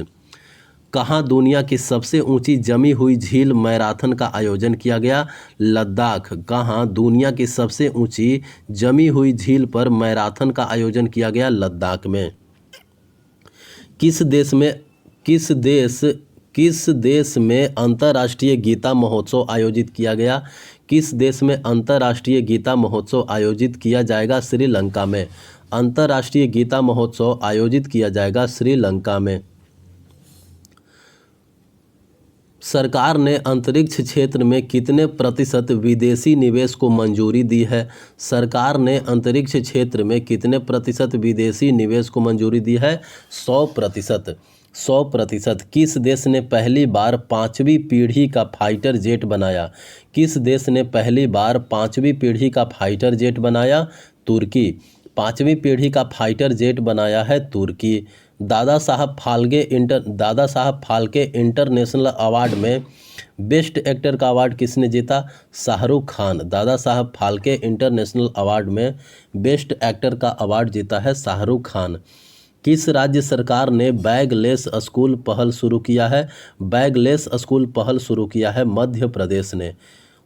कहाँ दुनिया की सबसे ऊंची जमी हुई झील मैराथन का आयोजन किया गया? लद्दाख। कहाँ दुनिया की सबसे ऊंची जमी हुई झील पर मैराथन का आयोजन किया गया? लद्दाख में। किस देश में अंतर्राष्ट्रीय गीता महोत्सव आयोजित किया गया? किस देश में अंतर्राष्ट्रीय गीता महोत्सव आयोजित किया जाएगा? श्रीलंका में। अंतर्राष्ट्रीय गीता महोत्सव आयोजित किया जाएगा श्रीलंका में। सरकार ने अंतरिक्ष क्षेत्र में कितने प्रतिशत विदेशी निवेश को मंजूरी दी है? सरकार ने अंतरिक्ष क्षेत्र में कितने प्रतिशत विदेशी निवेश को मंजूरी दी है? 100%। 100%। किस देश ने पहली बार 5वीं पीढ़ी का फाइटर जेट बनाया? किस देश ने पहली बार 5वीं पीढ़ी का फाइटर जेट बनाया? तुर्की। 5वीं पीढ़ी का फाइटर जेट बनाया है तुर्की। दादा साहब फाल्के इंटरनेशनल अवार्ड में बेस्ट एक्टर का अवार्ड किसने जीता? शाहरुख खान। दादा साहब फाल्के इंटरनेशनल अवार्ड में बेस्ट एक्टर का अवार्ड जीता है शाहरुख खान। किस राज्य सरकार ने बैगलेस स्कूल पहल शुरू किया है? बैगलेस स्कूल पहल शुरू किया है मध्य प्रदेश ने।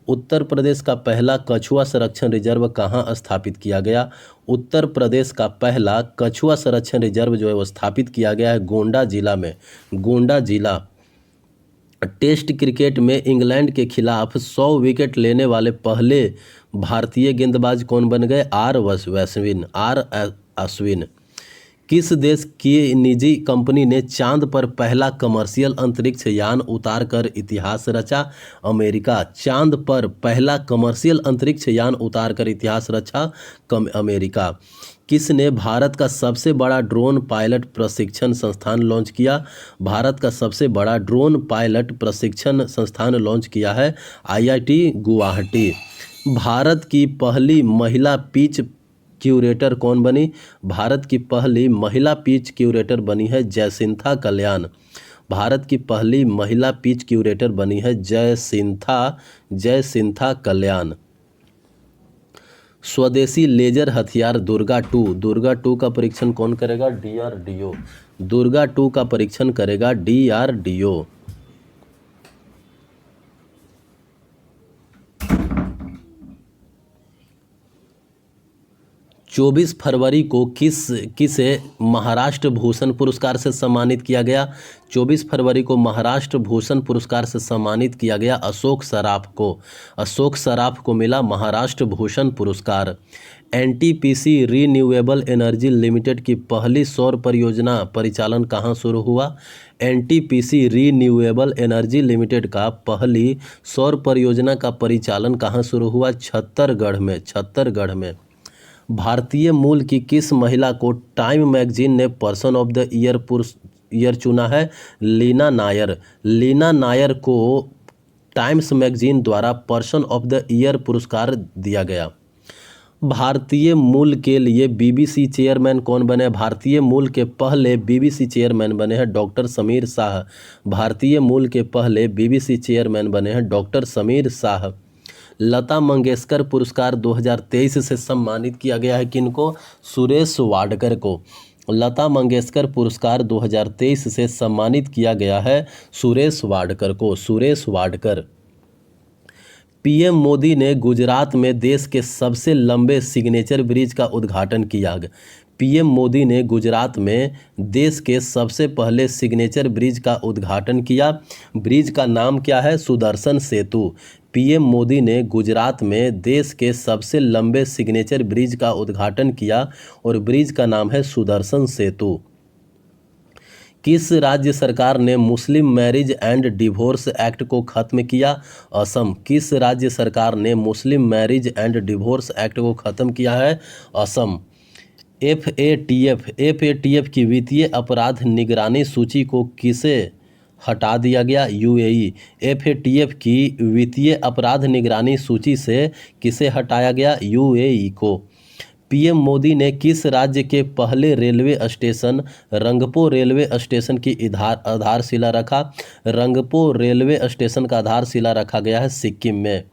उत्तर प्रदेश का पहला कछुआ संरक्षण रिजर्व कहाँ स्थापित किया गया? उत्तर प्रदेश का पहला कछुआ संरक्षण रिजर्व जो है वो स्थापित किया गया है गोंडा जिला में। गोंडा जिला। टेस्ट क्रिकेट में इंग्लैंड के खिलाफ 100 विकेट लेने वाले पहले भारतीय गेंदबाज कौन बन गए? आर अश्विन। किस देश की निजी कंपनी ने चांद पर पहला कमर्शियल अंतरिक्ष यान उतारकर इतिहास रचा? अमेरिका। चांद पर पहला कमर्शियल अंतरिक्ष यान उतारकर इतिहास रचा अमेरिका। किसने भारत का सबसे बड़ा ड्रोन पायलट प्रशिक्षण संस्थान लॉन्च किया? भारत का सबसे बड़ा ड्रोन पायलट प्रशिक्षण संस्थान लॉन्च किया है IIT गुवाहाटी। भारत की पहली महिला पिच क्यूरेटर कौन बनी? भारत की पहली महिला पिच क्यूरेटर बनी है जयसिंथा कल्याण। भारत की पहली महिला पिच क्यूरेटर बनी है जयसिंथा कल्याण। स्वदेशी लेजर हथियार दुर्गा 2 का परीक्षण कौन करेगा? DRDO। दुर्गा 2 का परीक्षण करेगा DRDO। 24 फरवरी को किसे महाराष्ट्र भूषण पुरस्कार से सम्मानित किया गया? 24 फरवरी को महाराष्ट्र भूषण पुरस्कार से सम्मानित किया गया अशोक सराफ को। अशोक सराफ को मिला महाराष्ट्र भूषण पुरस्कार। NTPC रीन्यूएबल एनर्जी लिमिटेड की पहली सौर परियोजना परिचालन कहाँ शुरू हुआ? NTPC रीन्यूएबल एनर्जी लिमिटेड का पहली सौर परियोजना का परिचालन कहाँ शुरू हुआ? छत्तीसगढ़ में। भारतीय मूल की किस महिला को टाइम मैगजीन ने पर्सन ऑफ द ईयर चुना है? लीना नायर। लीना नायर को टाइम्स मैगजीन द्वारा पर्सन ऑफ द ईयर पुरस्कार दिया गया। भारतीय मूल के लिए BBC चेयरमैन कौन बने? भारतीय मूल के पहले BBC चेयरमैन बने हैं डॉक्टर समीर शाह। भारतीय मूल के पहले BBC चेयरमैन बने हैं डॉक्टर समीर शाह। लता मंगेशकर पुरस्कार 2023 से सम्मानित किया गया है किनको? सुरेश वाडकर को। लता मंगेशकर पुरस्कार 2023 से सम्मानित किया गया है सुरेश वाडकर को। सुरेश वाडकर। PM मोदी ने गुजरात में देश के सबसे लंबे सिग्नेचर ब्रिज का उद्घाटन किया। PM मोदी ने गुजरात में देश के सबसे पहले सिग्नेचर ब्रिज का उद्घाटन किया। ब्रिज का नाम क्या है? सुदर्शन सेतु। PM मोदी ने गुजरात में देश के सबसे लंबे सिग्नेचर ब्रिज का उद्घाटन किया और ब्रिज का नाम है सुदर्शन सेतु। किस राज्य सरकार ने मुस्लिम मैरिज एंड डिवोर्स एक्ट को खत्म किया? असम। किस राज्य सरकार ने मुस्लिम मैरिज एंड डिवोर्स एक्ट को खत्म किया है? असम। FATF की वित्तीय अपराध निगरानी सूची को किसे हटा दिया गया? UAE। FATF की वित्तीय अपराध निगरानी सूची से किसे हटाया गया? UAE को। PM मोदी ने किस राज्य के पहले railway station Rangpo railway station की आधारशिला रखा? रंगपो रेलवे स्टेशन का आधारशिला रखा गया है सिक्किम में।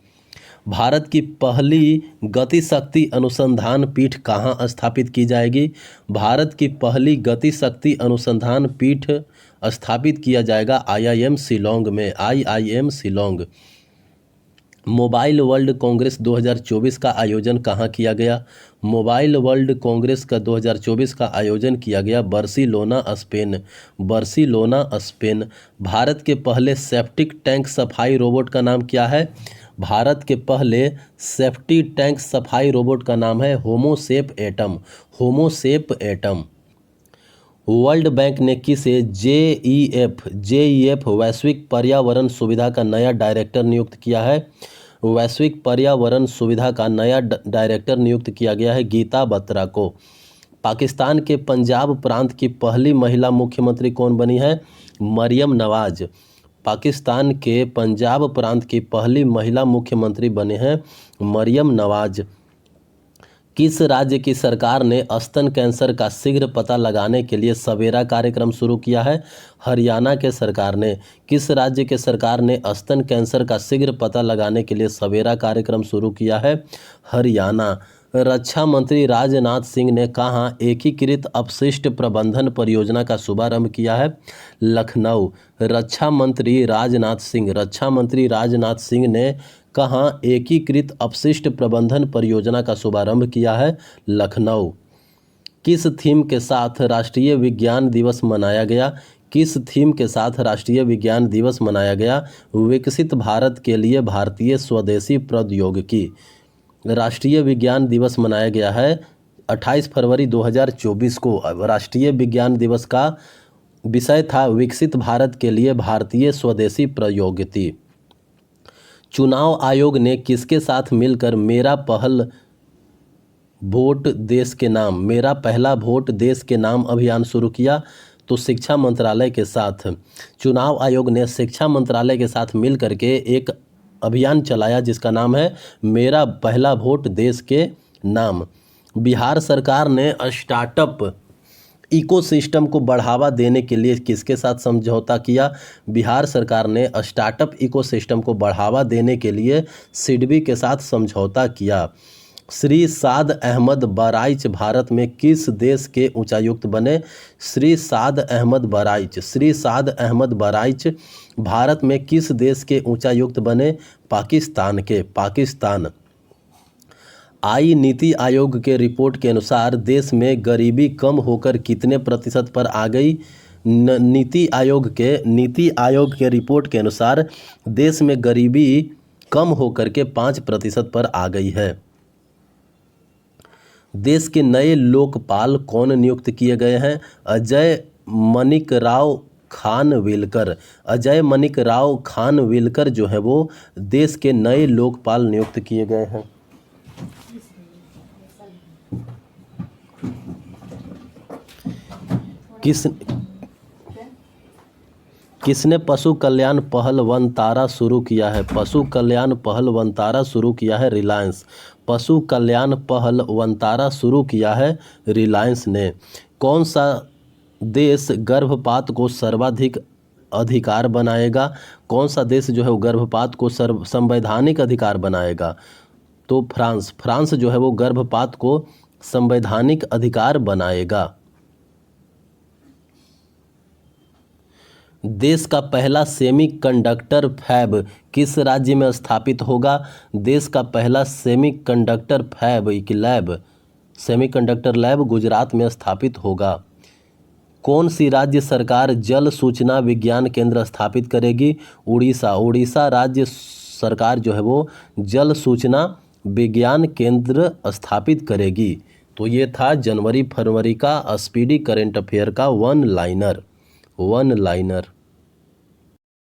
भारत की पहली गतिशक्ति अनुसंधान पीठ कहाँ स्थापित की जाएगी? भारत की पहली गतिशक्ति अनुसंधान पीठ स्थापित किया जाएगा IIM शिलोंग में, IIM Shillong. Mobile world Congress 2024 का आयोजन कहाँ किया गया? मोबाइल वर्ल्ड कांग्रेस का 2024 का आयोजन किया गया Barcelona, Spain, Barcelona, Spain. Bharat के पहले सेप्टिक टैंक सफाई रोबोट का नाम क्या है? भारत के पहले सेफ्टी टैंक सफाई रोबोट का नाम है होमोसेप एटम, होमोसेप एटम। वर्ल्ड बैंक ने किसे जेईएफ वैश्विक पर्यावरण सुविधा का नया डायरेक्टर नियुक्त किया है? वैश्विक पर्यावरण सुविधा का नया डायरेक्टर नियुक्त किया गया है गीता बत्रा को। पाकिस्तान के पंजाब प्रांत की पहली महिला मुख्यमंत्री कौन बनी है? मरियम नवाज। पाकिस्तान के पंजाब प्रांत की पहली महिला मुख्यमंत्री बने हैं मरियम नवाज। किस राज्य की सरकार ने स्तन कैंसर का शीघ्र पता लगाने के लिए सवेरा कार्यक्रम शुरू किया है? हरियाणा के सरकार ने। किस राज्य के सरकार ने स्तन कैंसर का शीघ्र पता लगाने के लिए सवेरा कार्यक्रम शुरू किया है? हरियाणा। रक्षा मंत्री राजनाथ सिंह ने कहाँ एकीकृत अपशिष्ट प्रबंधन परियोजना का शुभारंभ किया है? लखनऊ। रक्षा मंत्री राजनाथ सिंह ने कहाँ एकीकृत अपशिष्ट प्रबंधन परियोजना का शुभारंभ किया है? लखनऊ। किस थीम के साथ राष्ट्रीय विज्ञान दिवस मनाया गया? किस थीम के साथ राष्ट्रीय विज्ञान दिवस मनाया गया? विकसित भारत के लिए भारतीय स्वदेशी प्रौद्योगिकी। राष्ट्रीय विज्ञान दिवस मनाया गया है 28 फरवरी 2024 को। राष्ट्रीय विज्ञान दिवस का विषय था विकसित भारत के लिए भारतीय स्वदेशी प्रौद्योगिकी। चुनाव आयोग ने किसके साथ मिलकर मेरा पहला वोट देश के नाम अभियान शुरू किया? तो शिक्षा मंत्रालय के साथ। चुनाव आयोग ने शिक्षा मंत्रालय के साथ मिलकर के एक अभियान चलाया जिसका नाम है मेरा पहला वोट देश के नाम। बिहार सरकार ने स्टार्टअप इकोसिस्टम को बढ़ावा देने के लिए किसके साथ समझौता किया? बिहार सरकार ने स्टार्टअप इकोसिस्टम को बढ़ावा देने के लिए सिडबी के साथ समझौता किया। श्री साद अहमद बराइच भारत में किस देश के उच्चायुक्त बने? श्री साद अहमद बराइच भारत में किस देश के उच्चायुक्त बने? पाकिस्तान। नीति आयोग के रिपोर्ट के अनुसार देश में गरीबी कम होकर कितने प्रतिशत पर आ गई? नीति आयोग के रिपोर्ट के अनुसार देश में गरीबी कम होकर के 5% पर आ गई है। देश के नए लोकपाल कौन नियुक्त किए गए हैं? अजय मनिकराव खानविलकर जो है वो देश के नए लोकपाल नियुक्त किए गए हैं। किसने पशु कल्याण पहल वनतारा शुरू किया है? पशु कल्याण पहल वनतारा शुरू किया है रिलायंस। पशु कल्याण पहल वनतारा शुरू किया है रिलायंस ने। कौन सा देश गर्भपात को सर्वाधिक अधिकार बनाएगा? कौन सा देश जो है वो गर्भपात को संवैधानिक अधिकार बनाएगा? तो फ्रांस जो है वो गर्भपात को संवैधानिक अधिकार बनाएगा। देश का पहला सेमीकंडक्टर फैब किस राज्य में स्थापित होगा? देश का पहला सेमीकंडक्टर लैब गुजरात में स्थापित होगा। कौन सी राज्य सरकार जल सूचना विज्ञान केंद्र स्थापित करेगी? उड़ीसा राज्य सरकार जो है वो जल सूचना विज्ञान केंद्र स्थापित करेगी। तो ये था जनवरी फरवरी का स्पीडी करंट अफेयर का वन लाइनर।